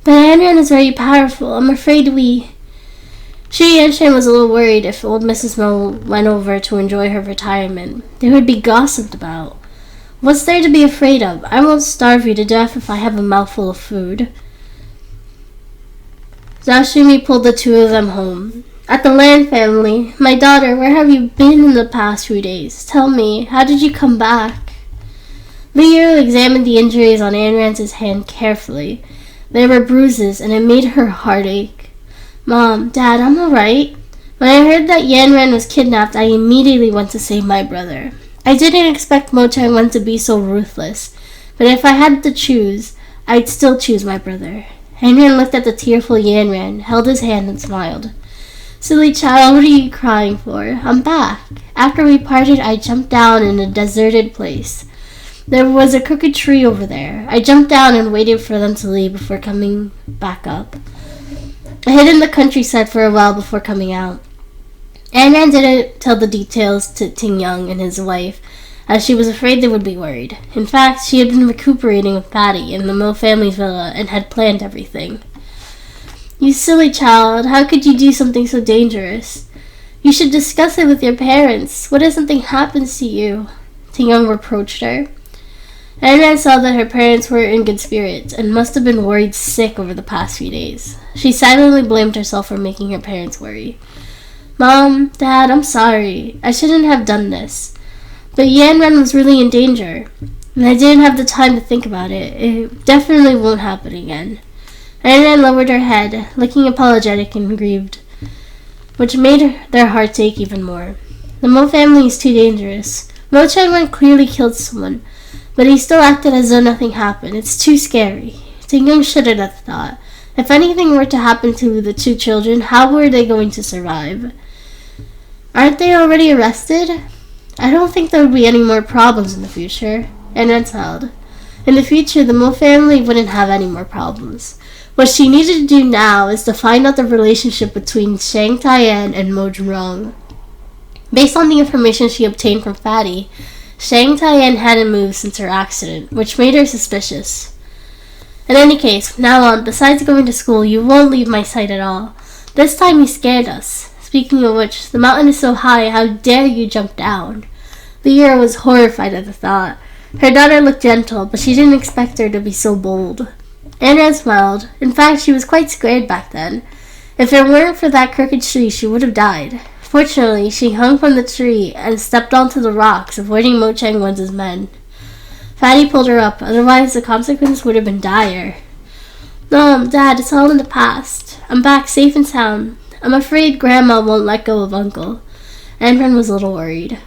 But Yanran is very powerful. I'm afraid we... Shu Yanshan was a little worried if old Mrs. Mo went over to enjoy her retirement. They would be gossiped about. What's there to be afraid of? I won't starve you to death if I have a mouthful of food. Zhao Shumi pulled the two of them home. At the Lan family, my daughter, where have you been in the past few days? Tell me, how did you come back? Liu examined the injuries on Yanran's hand carefully. There were bruises, and it made her heart ache. Mom, Dad, I'm alright. When I heard that Yanran was kidnapped, I immediately went to save my brother. I didn't expect Mo Chang-wen to be so ruthless, but if I had to choose, I'd still choose my brother. Yanran looked at the tearful Yanran, held his hand, and smiled. Silly child, what are you crying for? I'm back. After we parted, I jumped down in a deserted place. There was a crooked tree over there. I jumped down and waited for them to leave before coming back up. I hid in the countryside for a while before coming out. Yanran didn't tell the details to Ting Young and his wife, as she was afraid they would be worried. In fact, she had been recuperating with Patty in the Mo family villa and had planned everything. You silly child, how could you do something so dangerous? You should discuss it with your parents. What if something happens to you? Ting Young reproached her. Yanran saw that her parents were in good spirits and must have been worried sick over the past few days. She silently blamed herself for making her parents worry. Mom, Dad, I'm sorry. I shouldn't have done this. But Yanran was really in danger, and I didn't have the time to think about it. It definitely won't happen again. Yanran lowered her head, looking apologetic and grieved, which made their hearts ache even more. The Mo family is too dangerous. Mo Chang-wen clearly killed someone, but he still acted as though nothing happened. It's too scary. Ting-young shuddered at the thought. If anything were to happen to the two children, how were they going to survive? Aren't they already arrested? I don't think there would be any more problems in the future. Anna smiled. In the future, the Mo family wouldn't have any more problems. What she needed to do now is to find out the relationship between Shang Taiyan and Mo Junrong. Based on the information she obtained from Fatty, Shang Taiyan hadn't moved since her accident, which made her suspicious. In any case, from now on, besides going to school, you won't leave my sight at all. This time you scared us. Speaking of which, the mountain is so high, how dare you jump down? The hero was horrified at the thought. Her daughter looked gentle, but she didn't expect her to be so bold. Anran smiled. In fact, she was quite scared back then. If it weren't for that crooked tree, she would have died. Fortunately, she hung from the tree and stepped onto the rocks, avoiding Mo Chang-wen's men. Fatty pulled her up, otherwise the consequence would have been dire. Mom, Dad, it's all in the past. I'm back safe and sound. I'm afraid Grandma won't let go of Uncle. Anran was a little worried.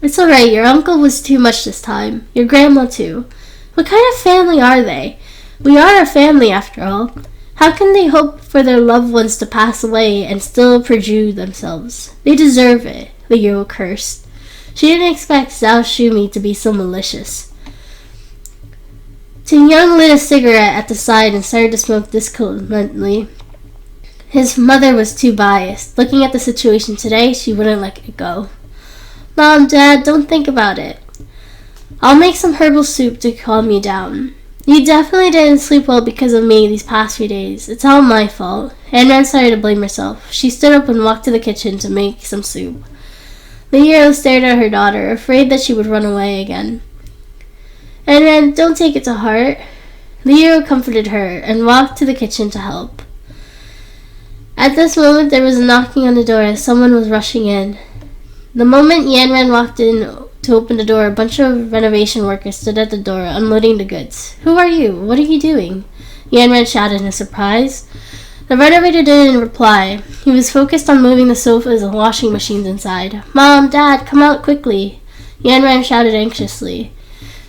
It's alright, your uncle was too much this time. Your grandma too. What kind of family are they? We are a family after all. How can they hope for their loved ones to pass away and still perjure themselves? They deserve it, the hero cursed. She didn't expect Zhao Shumi to be so malicious. Ting-young lit a cigarette at the side and started to smoke discontentedly. His mother was too biased. Looking at the situation today, she wouldn't let it go. Mom, Dad, don't think about it. I'll make some herbal soup to calm you down. You definitely didn't sleep well because of me these past few days. It's all my fault. Anran started to blame herself. She stood up and walked to the kitchen to make some soup. The hero stared at her daughter, afraid that she would run away again. Anran, don't take it to heart. The hero comforted her and walked to the kitchen to help. At this moment, there was a knocking on the door as someone was rushing in. The moment Yanran walked in to open the door, a bunch of renovation workers stood at the door, unloading the goods. Who are you? What are you doing? Yanran shouted in surprise. The renovator didn't reply. He was focused on moving the sofas and washing machines inside. Mom, Dad, come out quickly. Yanran shouted anxiously.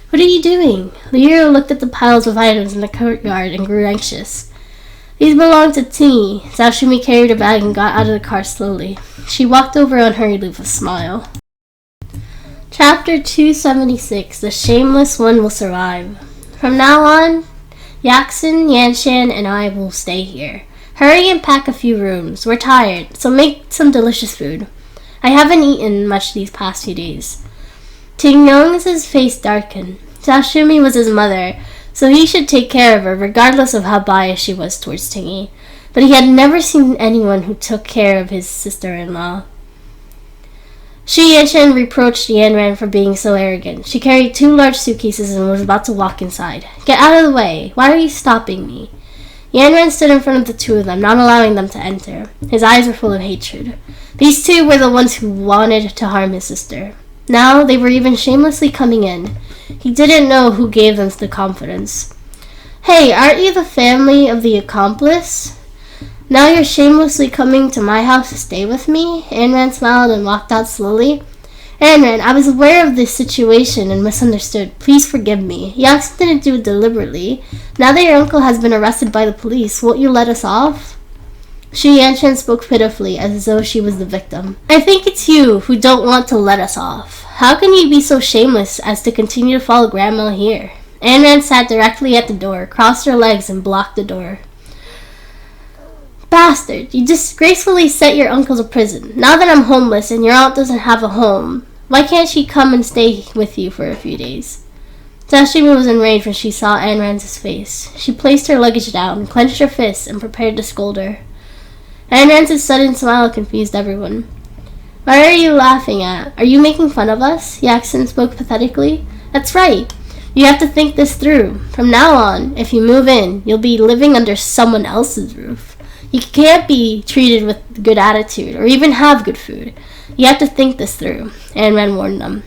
What are you doing? The hero looked at the piles of items in the courtyard and grew anxious. These belonged to Tingy. Zhao Shumi carried her bag and got out of the car slowly. She walked over unhurriedly with a smile. Chapter 276, The Shameless One Will Survive. From now on, Yaxin, Yanshan, and I will stay here. Hurry and pack a few rooms. We're tired, so make some delicious food. I haven't eaten much these past few days. Ting-young's face darkened. Zhao Shumi was his mother, so he should take care of her regardless of how biased she was towards Tingy. But he had never seen anyone who took care of his sister-in-law. Shi Yanshan reproached Yanran for being so arrogant. She carried 2 large suitcases and was about to walk inside. Get out of the way! Why are you stopping me? Yanran stood in front of the 2 of them, not allowing them to enter. His eyes were full of hatred. These 2 were the ones who wanted to harm his sister. Now they were even shamelessly coming in. He didn't know who gave them the confidence. Hey, aren't you the family of the accomplice? Now you're shamelessly coming to my house to stay with me? Anran smiled and walked out slowly. Anran, I was aware of this situation and misunderstood. Please forgive me. Yaxin didn't do it deliberately. Now that your uncle has been arrested by the police, won't you let us off? Shi Yanshan spoke pitifully, as though she was the victim. I think it's you who don't want to let us off. How can you be so shameless as to continue to follow Grandma here? Anran sat directly at the door, crossed her legs, and blocked the door. Bastard, you disgracefully sent your uncle to prison. Now that I'm homeless and your aunt doesn't have a home, why can't she come and stay with you for a few days? Zhao Shumi was enraged when she saw Anran's face. She placed her luggage down, clenched her fists, and prepared to scold her. Anran's sudden smile confused everyone. What are you laughing at? Are you making fun of us? Yaxin spoke pathetically. That's right. You have to think this through. From now on, if you move in, you'll be living under someone else's roof. You can't be treated with good attitude or even have good food. You have to think this through, Ayn Rand warned them.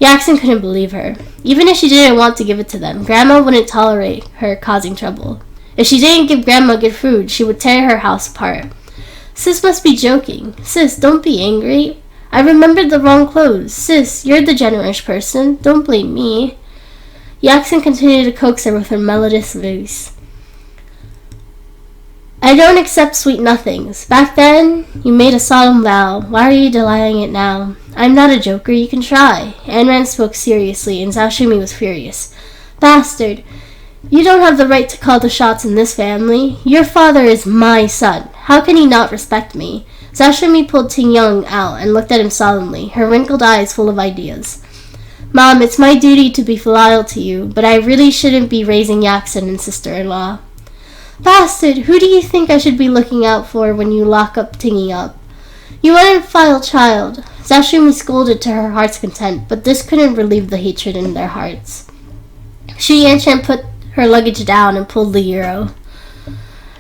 Yaxon couldn't believe her. Even if she didn't want to give it to them, Grandma wouldn't tolerate her causing trouble. If she didn't give Grandma good food, she would tear her house apart. Sis must be joking. Sis, don't be angry. I remembered the wrong clothes. Sis, you're the generous person. Don't blame me. Yaxon continued to coax her with her melodious voice. I don't accept sweet nothings. Back then, you made a solemn vow. Why are you denying it now? I'm not a joker. You can try. Ayn Rand spoke seriously, and Zhao Shumi was furious. Bastard! You don't have the right to call the shots in this family. Your father is my son. How can he not respect me? Zhao Shumi pulled Ting Yong out and looked at him solemnly, her wrinkled eyes full of ideas. Mom, it's my duty to be filial to you, but I really shouldn't be raising Yaxon and sister-in-law. Bastard, who do you think I should be looking out for when you lock up Tingy up? You unfiled child. Zhao Shumi scolded to her heart's content, but this couldn't relieve the hatred in their hearts. Xu Yanchen put her luggage down and pulled the euro.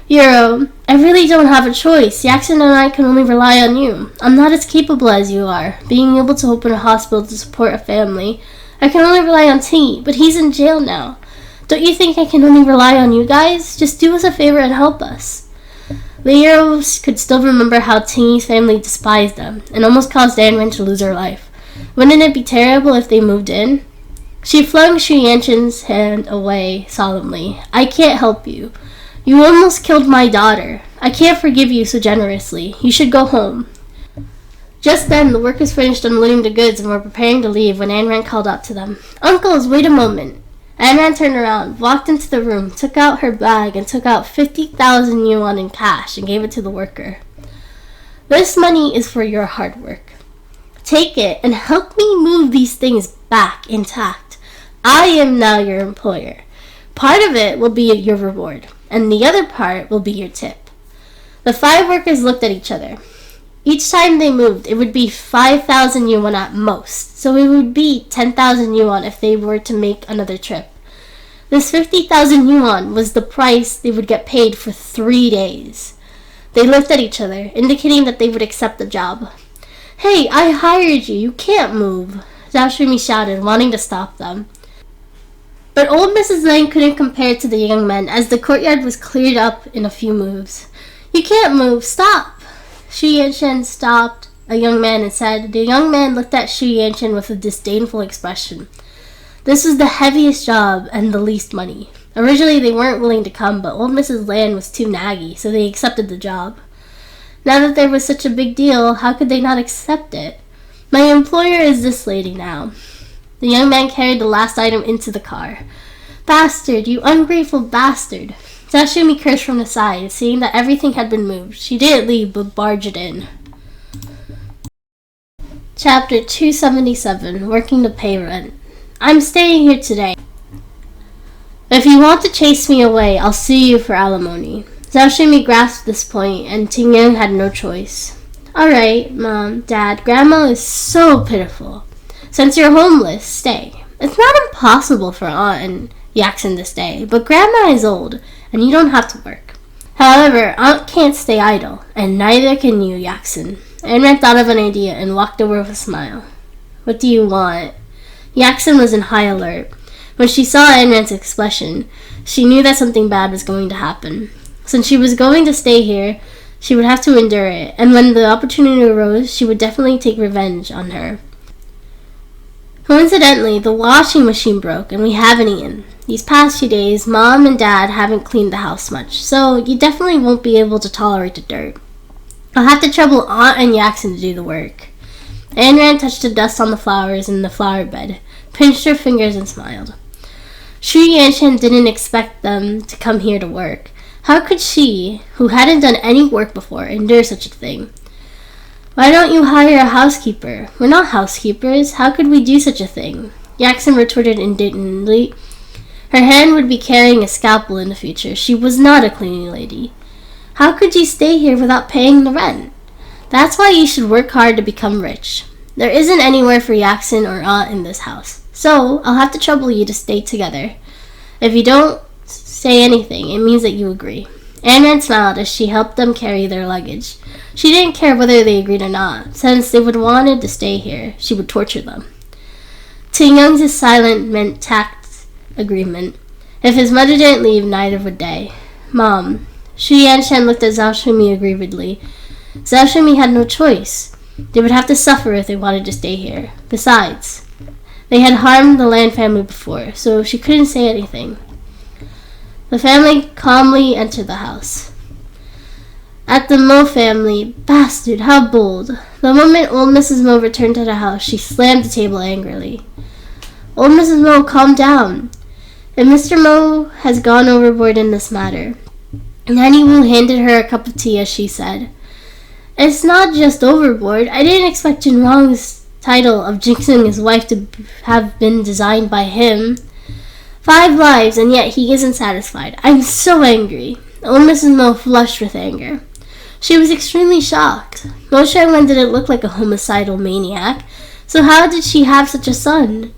Euro, I really don't have a choice. Yaxon and I can only rely on you. I'm not as capable as you are, being able to open a hospital to support a family. I can only rely on Tingy, but he's in jail now. Don't you think I can only rely on you guys? Just do us a favor and help us. Leo could still remember how Tingy's family despised them and almost caused Ayn Rand to lose her life. Wouldn't it be terrible if they moved in? She flung Xu Yanchen's hand away solemnly. I can't help you. You almost killed my daughter. I can't forgive you so generously. You should go home. Just then, the workers finished unloading the goods and were preparing to leave when Ayn Rand called out to them. Uncles, wait a moment. Ayn Rand turned around, walked into the room, took out her bag, and took out 50,000 yuan in cash and gave it to the worker. This money is for your hard work. Take it and help me move these things back intact. I am now your employer. Part of it will be your reward, and the other part will be your tip. The 5 workers looked at each other. Each time they moved, it would be 5,000 yuan at most, so it would be 10,000 yuan if they were to make another trip. This 50,000 yuan was the price they would get paid for 3 days. They looked at each other, indicating that they would accept the job. Hey, I hired you. You can't move, Zhao Shumi shouted, wanting to stop them. But old Mrs. Lang couldn't compare to the young men, as the courtyard was cleared up in a few moves. You can't move. Stop. Xu Yanchen stopped a young man and said. The young man looked at Xu Yanchen with a disdainful expression. This was the heaviest job and the least money. Originally they weren't willing to come, but old Mrs. Land was too naggy, so they accepted the job. Now that there was such a big deal, how could they not accept it? My employer is this lady now. The young man carried the last item into the car. Bastard, you ungrateful bastard. Zhao Shumi cursed from the side, seeing that everything had been moved. She didn't leave, but barged in. Chapter 277, Working to Pay Rent. I'm staying here today. If you want to chase me away, I'll sue you for alimony. Zhao Shumi grasped this point, and Ting Yang had no choice. Alright, Mom, Dad, Grandma is so pitiful. Since you're homeless, stay. It's not impossible for Aunt and Yaxon to stay, but Grandma is old, and you don't have to work. However, Aunt can't stay idle, and neither can you, Yaxon. Ayn Rand thought of an idea and walked over with a smile. What do you want? Yaxon was in high alert. When she saw Ayn Rand's expression, she knew that something bad was going to happen. Since she was going to stay here, she would have to endure it, and when the opportunity arose, she would definitely take revenge on her. Coincidentally, the washing machine broke, and we haven't eaten. These past few days, Mom and Dad haven't cleaned the house much, so you definitely won't be able to tolerate the dirt. I'll have to trouble Aunt and Yaxon to do the work. Ayn Rand touched the dust on the flowers in the flower bed, pinched her fingers, and smiled. Xu Yanchen didn't expect them to come here to work. How could she, who hadn't done any work before, endure such a thing? Why don't you hire a housekeeper? We're not housekeepers. How could we do such a thing? Yaxon retorted indignantly. Her hand would be carrying a scalpel in the future. She was not a cleaning lady. How could you stay here without paying the rent? That's why you should work hard to become rich. There isn't anywhere for Yaxon or Aunt in this house, so I'll have to trouble you to stay together. If you don't say anything, it means that you agree. Anne smiled as she helped them carry their luggage. She didn't care whether they agreed or not. Since they would wanted to stay here, she would torture them. Ting Young's silence meant tact agreement. If his mother didn't leave, neither would they. Mom. Xu Yanshan looked at Zhao Shumi aggrievedly. Zhao Shumi had no choice. They would have to suffer if they wanted to stay here. Besides, they had harmed the Lan family before, so she couldn't say anything. The family calmly entered the house. At the Mo family, bastard, how bold. The moment old Mrs. Mo returned to the house, she slammed the table angrily. Old Mrs. Mo, calm down. If Mr. Mo has gone overboard in this matter. Nanny Wu handed her a cup of tea as she said, It's not just overboard. I didn't expect Jin Rong's title of jinxing his wife to have been designed by him. 5 lives, and yet he isn't satisfied. I'm so angry. Old Mrs. Mo flushed with anger. She was extremely shocked. Mo Shangwen didn't look like a homicidal maniac, so how did she have such a son?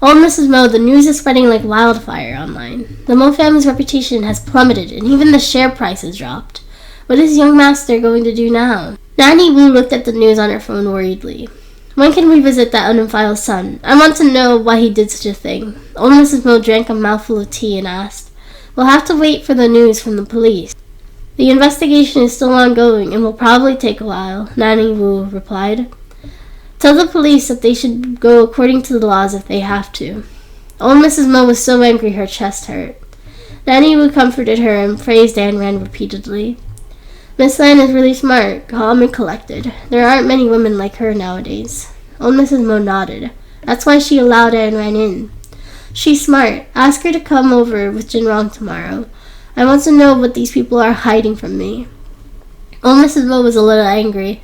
Old Mrs. Mo, the news is spreading like wildfire online. The Mo family's reputation has plummeted, and even the share price has dropped. What is young master going to do now? Nanny Wu looked at the news on her phone worriedly. When can we visit that unfiled son? I want to know why he did such a thing. Old Mrs. Mo drank a mouthful of tea and asked, We'll have to wait for the news from the police. The investigation is still ongoing and will probably take a while, Nanny Wu replied. Tell the police that they should go according to the laws if they have to. Old Mrs. Mo was so angry her chest hurt. Nanny Wu comforted her and praised Ayn Rand repeatedly. Miss Lan is really smart, calm and collected. There aren't many women like her nowadays. Old Mrs. Mo nodded. That's why she allowed Ayn Rand in. She's smart. Ask her to come over with Jin Rong tomorrow. I want to know what these people are hiding from me. Old Mrs. Mo was a little angry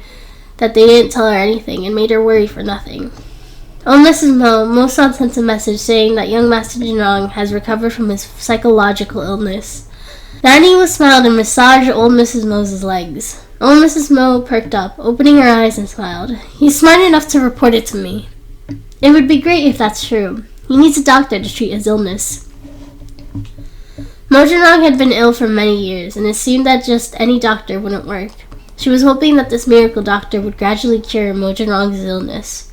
that they didn't tell her anything and made her worry for nothing. Old Mrs. Mo sent a message saying that young Master Jin Rong has recovered from his psychological illness. Nanny Wu smiled and massaged old Mrs. Mo's legs. Old Mrs. Mo perked up, opening her eyes and smiled. He's smart enough to report it to me. It would be great if that's true. He needs a doctor to treat his illness. Mo Jinrong had been ill for many years, and it seemed that just any doctor wouldn't work. She was hoping that this miracle doctor would gradually cure Mo Jinrong's illness.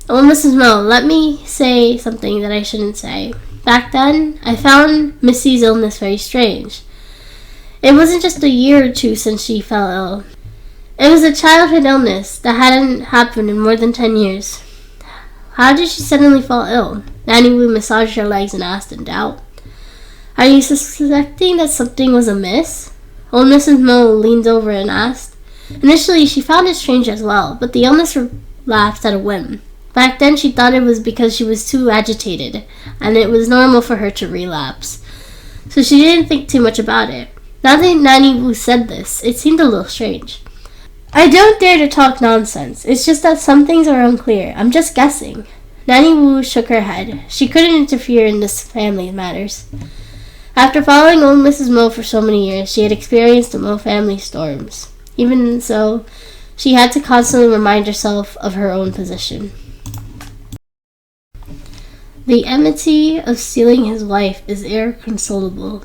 Oh, Mrs. Mo, let me say something that I shouldn't say. Back then, I found Missy's illness very strange. It wasn't just a year or 2 since she fell ill. It was a childhood illness that hadn't happened in more than 10 years. How did she suddenly fall ill? Nanny Wu massaged her legs and asked in doubt. Are you suspecting that something was amiss? Old Mrs. Mo leaned over and asked. Initially, she found it strange as well, but the illness laughed at a whim. Back then, she thought it was because she was too agitated, and it was normal for her to relapse. So she didn't think too much about it. Now that Nanny Wu said this, it seemed a little strange. I don't dare to talk nonsense. It's just that some things are unclear. I'm just guessing. Nanny Wu shook her head. She couldn't interfere in this family matters. After following old Mrs. Mo for so many years, she had experienced the Mo family storms. Even so, she had to constantly remind herself of her own position. The enmity of stealing his wife is irreconcilable.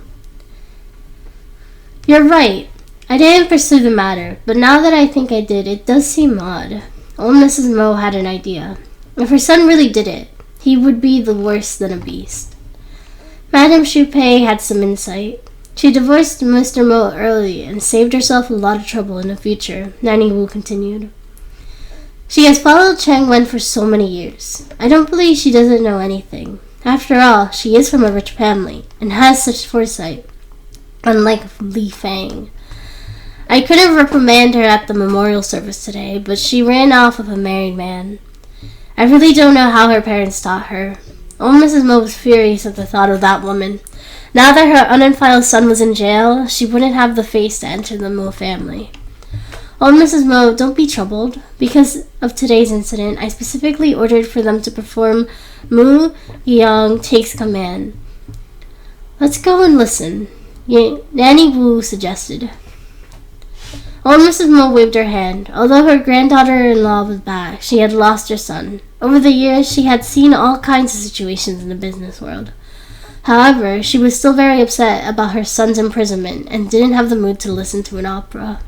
You're right. I didn't pursue the matter, but now that I think I did, it does seem odd. Old Mrs. Mo had an idea. If her son really did it, he would be the worse than a beast. Madame Xu Pei had some insight. She divorced Mr. Mo early and saved herself a lot of trouble in the future, Nanny Wu continued. She has followed Chang Wen for so many years. I don't believe she doesn't know anything. After all, she is from a rich family and has such foresight, unlike Li Fang. I could have reprimanded her at the memorial service today, but she ran off with a married man. I really don't know how her parents taught her. Old Mrs. Mo was furious at the thought of that woman. Now that her unfiled son was in jail, she wouldn't have the face to enter the Mo family. Old Mrs. Mo, don't be troubled. Because of today's incident, I specifically ordered for them to perform Mu Yang Takes Command. Let's go and listen, Nanny Wu suggested. Old Mrs. Mo waved her hand. Although her granddaughter-in-law was back, she had lost her son. Over the years, she had seen all kinds of situations in the business world. However, she was still very upset about her son's imprisonment and didn't have the mood to listen to an opera.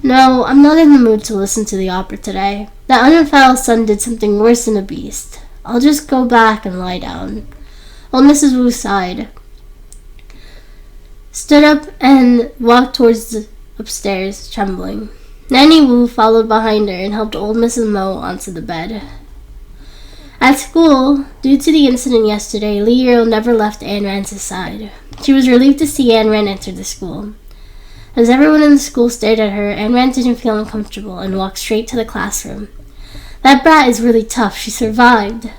No, I'm not in the mood to listen to the opera today. That unfettered son did something worse than a beast. I'll just go back and lie down. Old Mrs. Wu sighed, stood up, and walked towards the upstairs, trembling. Nanny Wu followed behind her and helped old Mrs. Mo onto the bed. At school, due to the incident yesterday, Li Yiro never left Ayn Rand's side. She was relieved to see Ayn Rand enter the school. As everyone in the school stared at her, Ayn Rand didn't feel uncomfortable and walked straight to the classroom. That brat is really tough. She survived.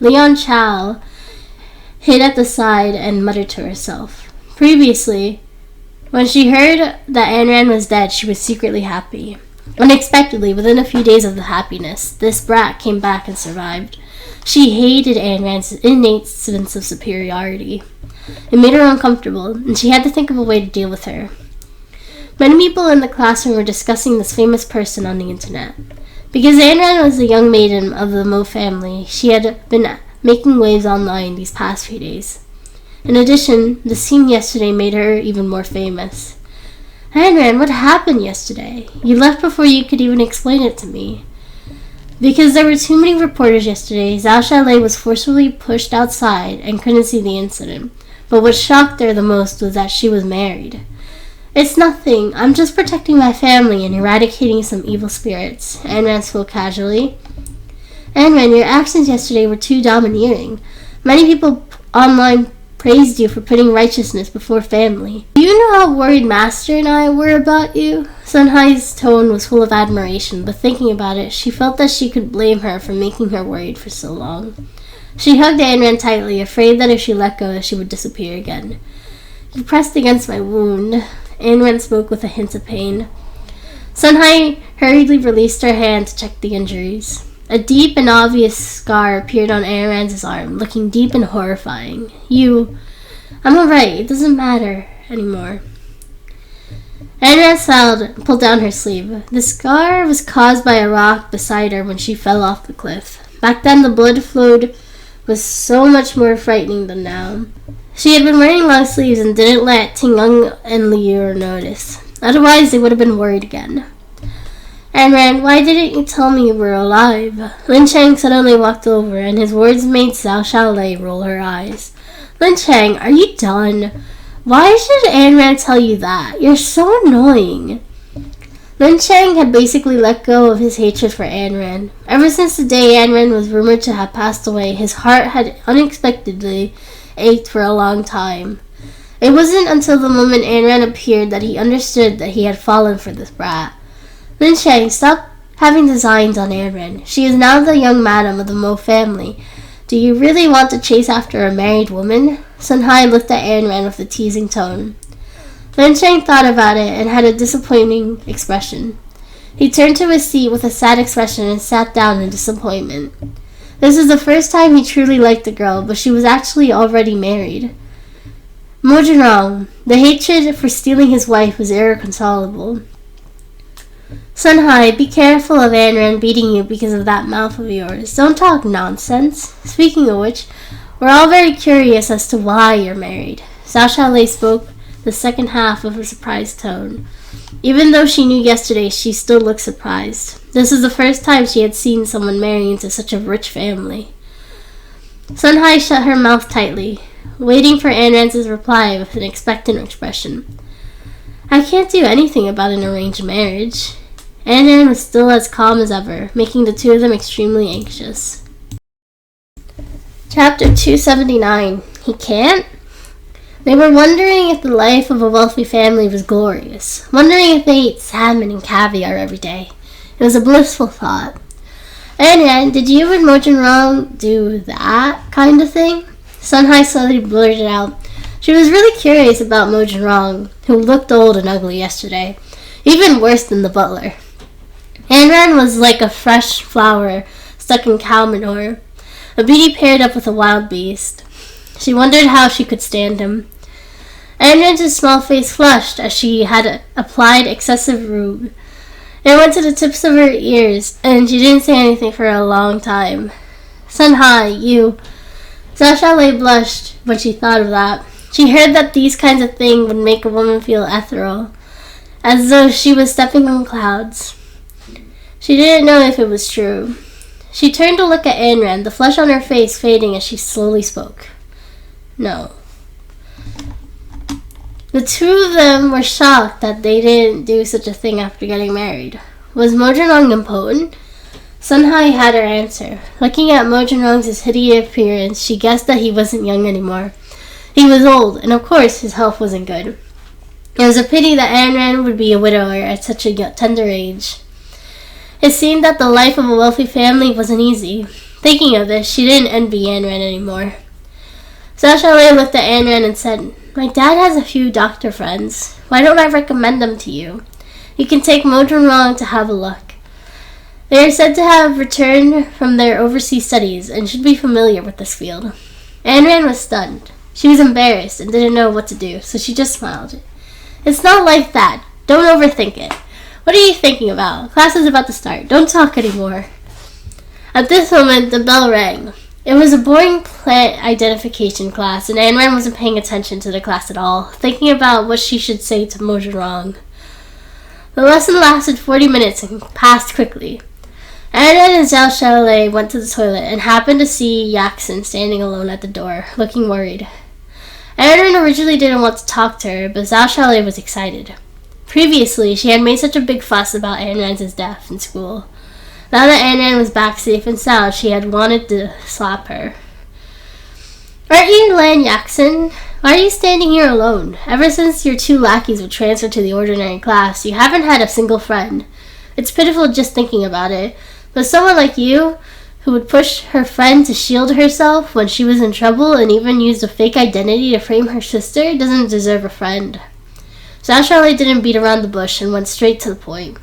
Leon Chow hid at the side and muttered to herself. Previously, when she heard that Ayn Rand was dead, she was secretly happy. Unexpectedly, within a few days of the happiness, this brat came back and survived. She hated Ayn Rand's innate sense of superiority. It made her uncomfortable, and she had to think of a way to deal with her. Many people in the classroom were discussing this famous person on the internet. Because Ayn Rand was a young maiden of the Mo family, she had been making waves online these past few days. In addition, the scene yesterday made her even more famous. Ayn Rand, what happened yesterday? You left before you could even explain it to me. Because there were too many reporters yesterday, Zhao Xiaolei was forcibly pushed outside and couldn't see the incident. But what shocked her the most was that she was married. It's nothing. I'm just protecting my family and eradicating some evil spirits, Ayn Rand spoke casually. Ayn Rand, your actions yesterday were too domineering. Many people online praised you for putting righteousness before family. Do you know how worried Master and I were about you? Sun Hai's tone was full of admiration, but thinking about it, she felt that she could blame her for making her worried for so long. She hugged Ayn Rand tightly, afraid that if she let go, she would disappear again. You pressed against my wound. Ayn Rand spoke with a hint of pain. Sun Hai hurriedly released her hand to check the injuries. A deep and obvious scar appeared on Ayn Rand's arm, looking deep and horrifying. I'm alright, it doesn't matter anymore. Ayn Rand smiled and pulled down her sleeve. The scar was caused by a rock beside her when she fell off the cliff. Back then, the blood flowed was so much more frightening than now. She had been wearing long sleeves and didn't let Ting Yung and Li Yiro notice. Otherwise, they would have been worried again. Ayn Rand, why didn't you tell me you were alive? Lin Chang suddenly walked over, and his words made Zhao Xiaolei roll her eyes. Lin Chang, are you done? Why should Ayn Rand tell you that? You're so annoying. Lin Chang had basically let go of his hatred for Ayn Rand. Ever since the day Ayn Rand was rumored to have passed away, his heart had unexpectedly ached for a long time. It wasn't until the moment Ayn Rand appeared that he understood that he had fallen for this brat. Lin Chang, stop having designs on Ayn Rand. She is now the young madam of the Mo family. Do you really want to chase after a married woman? Sun Hai looked at Ayn Rand with a teasing tone. Lin Chang thought about it and had a disappointing expression. He turned to his seat with a sad expression and sat down in disappointment. This was the first time he truly liked the girl, but she was actually already married. Mo Zhenrong, the hatred for stealing his wife was irreconcilable. Sun Hai, be careful of Ayn Rand beating you because of that mouth of yours. Don't talk nonsense. Speaking of which, we're all very curious as to why you're married. Zhao Xiaolei spoke the second half of her surprised tone. Even though she knew yesterday, she still looked surprised. This was the first time she had seen someone marry into such a rich family. Sun Hai shut her mouth tightly, waiting for Ayn Rand's reply with an expectant expression. I can't do anything about an arranged marriage. Ayn Rand was still as calm as ever, making the two of them extremely anxious. Chapter 279. He can't? They were wondering if the life of a wealthy family was glorious, wondering if they ate salmon and caviar every day. It was a blissful thought. Ayn Rand, did you and Mo Zhenrong do that kind of thing? Sun Hai slowly blurted out. She was really curious about Mo Zhenrong, who looked old and ugly yesterday, even worse than the butler. Ayn Rand was like a fresh flower stuck in cow manure, a beauty paired up with a wild beast. She wondered how she could stand him. Ayn Rand's small face flushed as she had applied excessive rouge. It went to the tips of her ears, and she didn't say anything for a long time. Sun Hai, Zhao Xiaolei blushed when she thought of that. She heard that these kinds of things would make a woman feel ethereal, as though she was stepping on clouds. She didn't know if it was true. She turned to look at Ayn Rand, the flush on her face fading as she slowly spoke. No. The two of them were shocked that they didn't do such a thing after getting married. Was Mo Zhenong impotent? Sun Hai had her answer. Looking at Mo Zhenong's hideous appearance, she guessed that he wasn't young anymore. He was old, and of course his health wasn't good. It was a pity that Ayn Rand would be a widower at such a tender age. It seemed that the life of a wealthy family wasn't easy. Thinking of this, she didn't envy Ayn Rand anymore. Zhao Xiaolei looked at Ayn Rand and said, "My dad has a few doctor friends. Why don't I recommend them to you? You can take Mo Zhenong to have a look. They are said to have returned from their overseas studies and should be familiar with this field." Ayn Rand was stunned. She was embarrassed and didn't know what to do, so she just smiled. "It's not like that. Don't overthink it. What are you thinking about? Class is about to start. Don't talk anymore." At this moment, the bell rang. It was a boring plant identification class, and Ayn Rand wasn't paying attention to the class at all, thinking about what she should say to Mo Zhenong. The lesson lasted 40 minutes and passed quickly. Ayn Rand and Zhao Xiaolei went to the toilet and happened to see Yaxin standing alone at the door, looking worried. Ayn Rand originally didn't want to talk to her, but Zhao Xiaolei was excited. Previously, she had made such a big fuss about Ayn Rand's death in school. Now that Ayn Rand was back safe and sound, she had wanted to slap her. "Aren't you Lan Yaxin? Why are you standing here alone? Ever since your two lackeys were transferred to the ordinary class, you haven't had a single friend. It's pitiful just thinking about it. But someone like you, who would push her friend to shield herself when she was in trouble and even used a fake identity to frame her sister, doesn't deserve a friend." Zhao Xiaolei didn't beat around the bush and went straight to the point.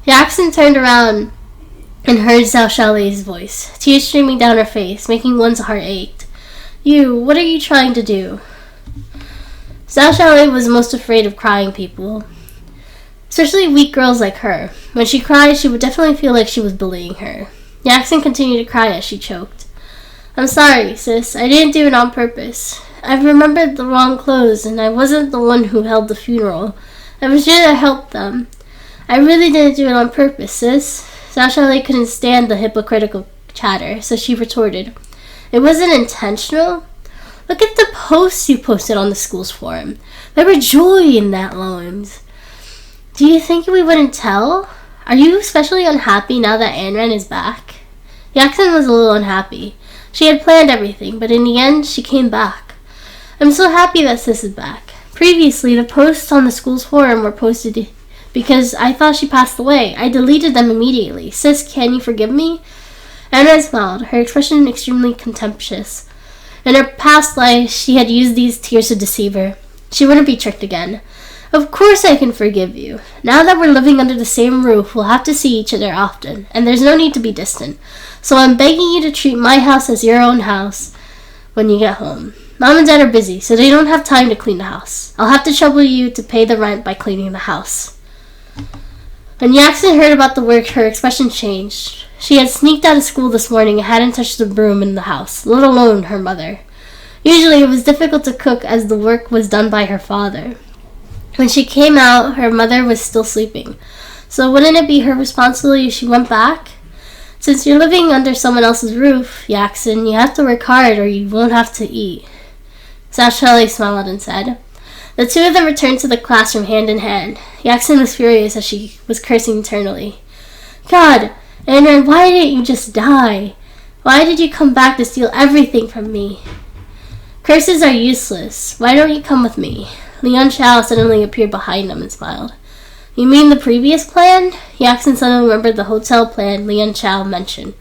Yaxin turned around and heard Zhao Xiaolei's voice, tears streaming down her face, making one's heart ache. What are you trying to do?" Zhao Xiaolei was most afraid of crying people, especially weak girls like her. When she cried, she would definitely feel like she was bullying her. Yaxin continued to cry as she choked. "I'm sorry, sis. I didn't do it on purpose. I remembered the wrong clothes, and I wasn't the one who held the funeral. I was here to help them. I really didn't do it on purpose, sis." Zhao Xiaolei couldn't stand the hypocritical chatter, so she retorted, "It wasn't intentional. Look at the posts you posted on the school's forum. There were joy in that lines. Do you think we wouldn't tell? Are you especially unhappy now that Ayn Rand is back?" Yaxin was a little unhappy. She had planned everything, but in the end, she came back. "I'm so happy that sis is back. Previously, the posts on the school's forum were posted because I thought she passed away. I deleted them immediately. Sis, can you forgive me?" Ayn Rand smiled, her expression extremely contemptuous. In her past life, she had used these tears to deceive her. She wouldn't be tricked again. "Of course I can forgive you. Now that we're living under the same roof, we'll have to see each other often, and there's no need to be distant. So I'm begging you to treat my house as your own house when you get home. Mom and Dad are busy, so they don't have time to clean the house. I'll have to trouble you to pay the rent by cleaning the house." When Yaxin heard about the work, her expression changed. She had sneaked out of school this morning and hadn't touched the broom in the house, let alone her mother. Usually it was difficult to cook as the work was done by her father. When she came out, her mother was still sleeping. So wouldn't it be her responsibility if she went back? "Since you're living under someone else's roof, Yaxin, you have to work hard or you won't have to eat." Zhao Xiaolei smiled and said. The two of them returned to the classroom hand in hand. Yaxin was furious as she was cursing internally. "God, Ayn Rand, why didn't you just die? Why did you come back to steal everything from me?" "Curses are useless. Why don't you come with me?" Lian Chao suddenly appeared behind them and smiled. "You mean the previous plan?" Yaxin suddenly remembered the hotel plan Lian Chao mentioned.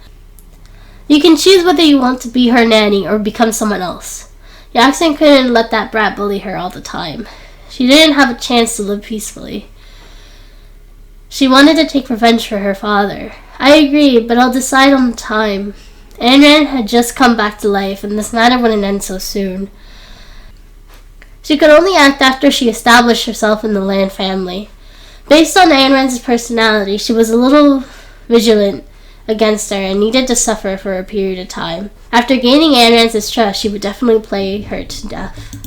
"You can choose whether you want to be her nanny or become someone else." Yaxin couldn't let that brat bully her all the time. She didn't have a chance to live peacefully. She wanted to take revenge for her father. "I agree, but I'll decide on the time." Ayn Rand had just come back to life, and this matter wouldn't end so soon. She could only act after she established herself in the Lan family. Based on Ayn Rand's personality, she was a little vigilant against her and needed to suffer for a period of time. After gaining Ayn Rand's distrust, she would definitely play her to death.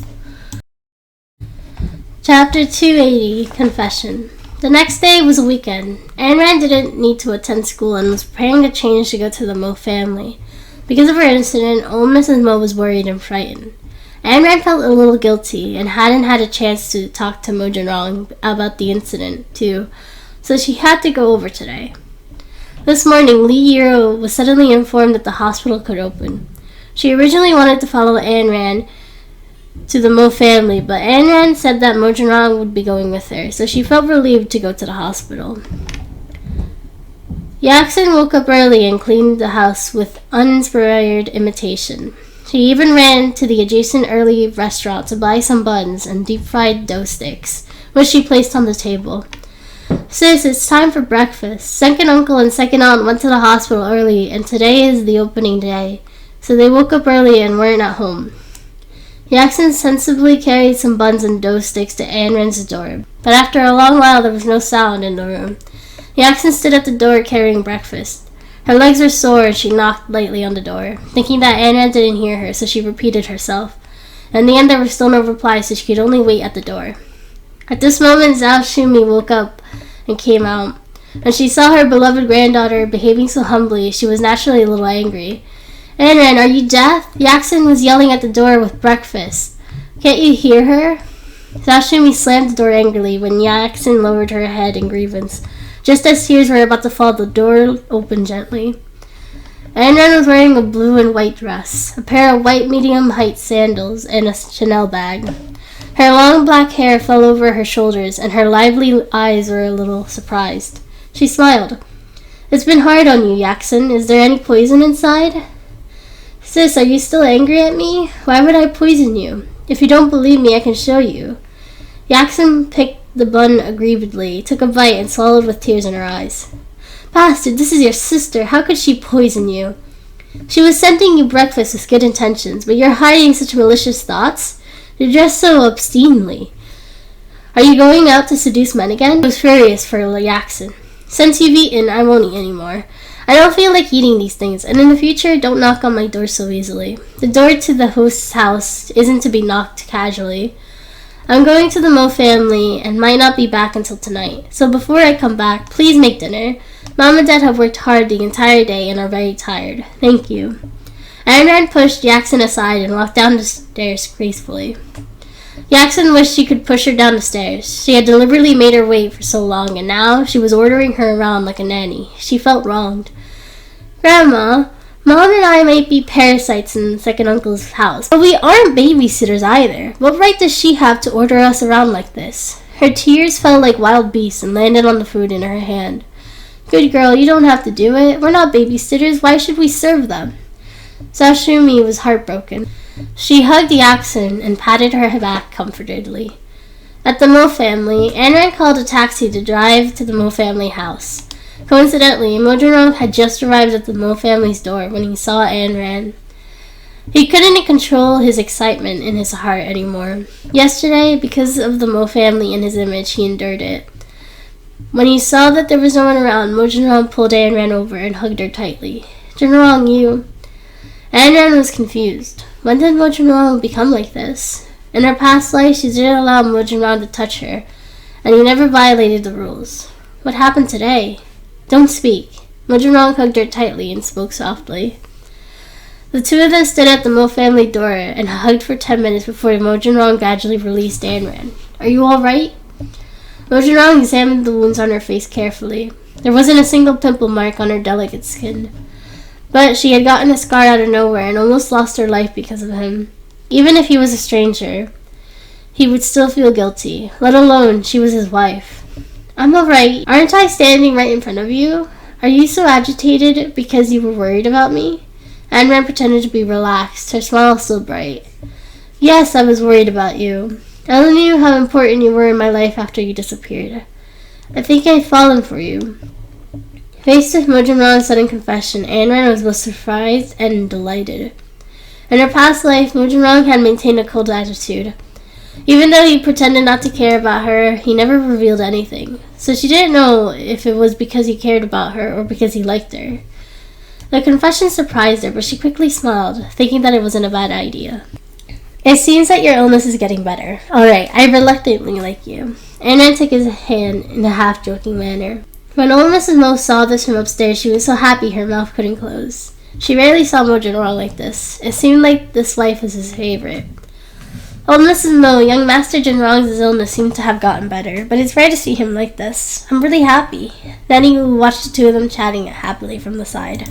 Chapter 280, Confession. The next day was a weekend. Ayn Rand didn't need to attend school and was preparing to change to go to the Mo family. Because of her incident, old Mrs. Mo was worried and frightened. Ayn Rand felt a little guilty and hadn't had a chance to talk to Mo Junrong about the incident, too, so she had to go over today. This morning, Lee Yiro was suddenly informed that the hospital could open. She originally wanted to follow Ayn Rand to the Mo family, but Ayn Rand said that Mo Junrong would be going with her, so she felt relieved to go to the hospital. Yaksun woke up early and cleaned the house with uninspired imitation. She even ran to the adjacent early restaurant to buy some buns and deep-fried dough sticks, which she placed on the table. "Sis, it's time for breakfast. Second uncle and second aunt went to the hospital early, and today is the opening day, so they woke up early and weren't at home." Yaksun sensibly carried some buns and dough sticks to Ayn Rand's door, but after a long while there was no sound in the room. Yaksun stood at the door carrying breakfast. Her legs were sore and she knocked lightly on the door, thinking that Ayn Rand didn't hear her, so she repeated herself. In the end there was still no reply, so she could only wait at the door. At this moment, Zhao Shumi woke up and came out. When she saw her beloved granddaughter behaving so humbly, she was naturally a little angry. "Ayn Rand, are you deaf? Yaksun was yelling at the door with breakfast. Can't you hear her?" Zhao Shumi slammed the door angrily when Yaksun lowered her head in grievance. Just as tears were about to fall, the door opened gently. Ayn Rand was wearing a blue and white dress, a pair of white medium-height sandals, and a Chanel bag. Her long black hair fell over her shoulders, and her lively eyes were a little surprised. She smiled. "It's been hard on you, Yaksun. Is there any poison inside?" "Sis, are you still angry at me? Why would I poison you? If you don't believe me, I can show you." Yaksun picked the bun aggrievedly, took a bite, and swallowed with tears in her eyes. "Bastard, this is your sister. How could she poison you? She was sending you breakfast with good intentions, but you're hiding such malicious thoughts. You dress so obscenely. Are you going out to seduce men again?" I was furious for Yaksun. "Since you've eaten, I won't eat anymore. I don't feel like eating these things, and in the future, don't knock on my door so easily. The door to the host's house isn't to be knocked casually. I'm going to the Mo family and might not be back until tonight, so before I come back, please make dinner. Mom and Dad have worked hard the entire day and are very tired. Thank you." Ayn Rand pushed Yaksun aside and walked down the stairs gracefully. Yaksun wished she could push her down the stairs. She had deliberately made her wait for so long, and now she was ordering her around like a nanny. She felt wronged. "Grandma, Mom and I might be parasites in second uncle's house, but we aren't babysitters either. What right does she have to order us around like this?" Her tears fell like wild beasts and landed on the food in her hand. "Good girl, you don't have to do it. We're not babysitters. Why should we serve them?" Zhao Shumi was heartbroken. She hugged Yaksun and patted her back comfortedly. At the Mo family, Ayn Rand called a taxi to drive to the Mo family house. Coincidentally, Mo Junrong had just arrived at the Mo family's door when he saw Ayn Rand. He couldn't control his excitement in his heart anymore. Yesterday, because of the Mo family and his image, he endured it. When he saw that there was no one around, Mo Junrong pulled Ayn Rand over and hugged her tightly. "Junrong, you..." Ayn Rand was confused. When did Mo Junrong become like this? In her past life, she didn't allow Mo Junrong to touch her, and he never violated the rules. What happened today? "Don't speak." Mo Junrong hugged her tightly and spoke softly. The two of them stood at the Mo family door and hugged for 10 minutes before Mo Junrong gradually released Ayn Rand. "Are you all right?" Mo Junrong examined the wounds on her face carefully. There wasn't a single pimple mark on her delicate skin. But she had gotten a scar out of nowhere and almost lost her life because of him. Even if he was a stranger, he would still feel guilty, let alone she was his wife. "I'm all right. Aren't I standing right in front of you? Are you so agitated because you were worried about me?" Ayn Rand pretended to be relaxed, her smile still bright. "Yes, I was worried about you. I only knew how important you were in my life after you disappeared. I think I've fallen for you." Faced with Mo Junrong's sudden confession, Ayn Rand was both surprised and delighted. In her past life, Mo Junrong had maintained a cold attitude. Even though he pretended not to care about her, he never revealed anything. So she didn't know if it was because he cared about her or because he liked her. The confession surprised her, but she quickly smiled, thinking that it wasn't a bad idea. It seems that your illness is getting better. Alright, I reluctantly like you. Ant-Man took his hand in a half-joking manner. When old Mrs. Mo saw this from upstairs, she was so happy her mouth couldn't close. She rarely saw Mo Jinwoo like this. It seemed like this wife was his favorite. Old Mrs. Mo, young Master Jinwoo's illness seemed to have gotten better, but it's rare to see him like this. I'm really happy. Nanny watched the two of them chatting happily from the side.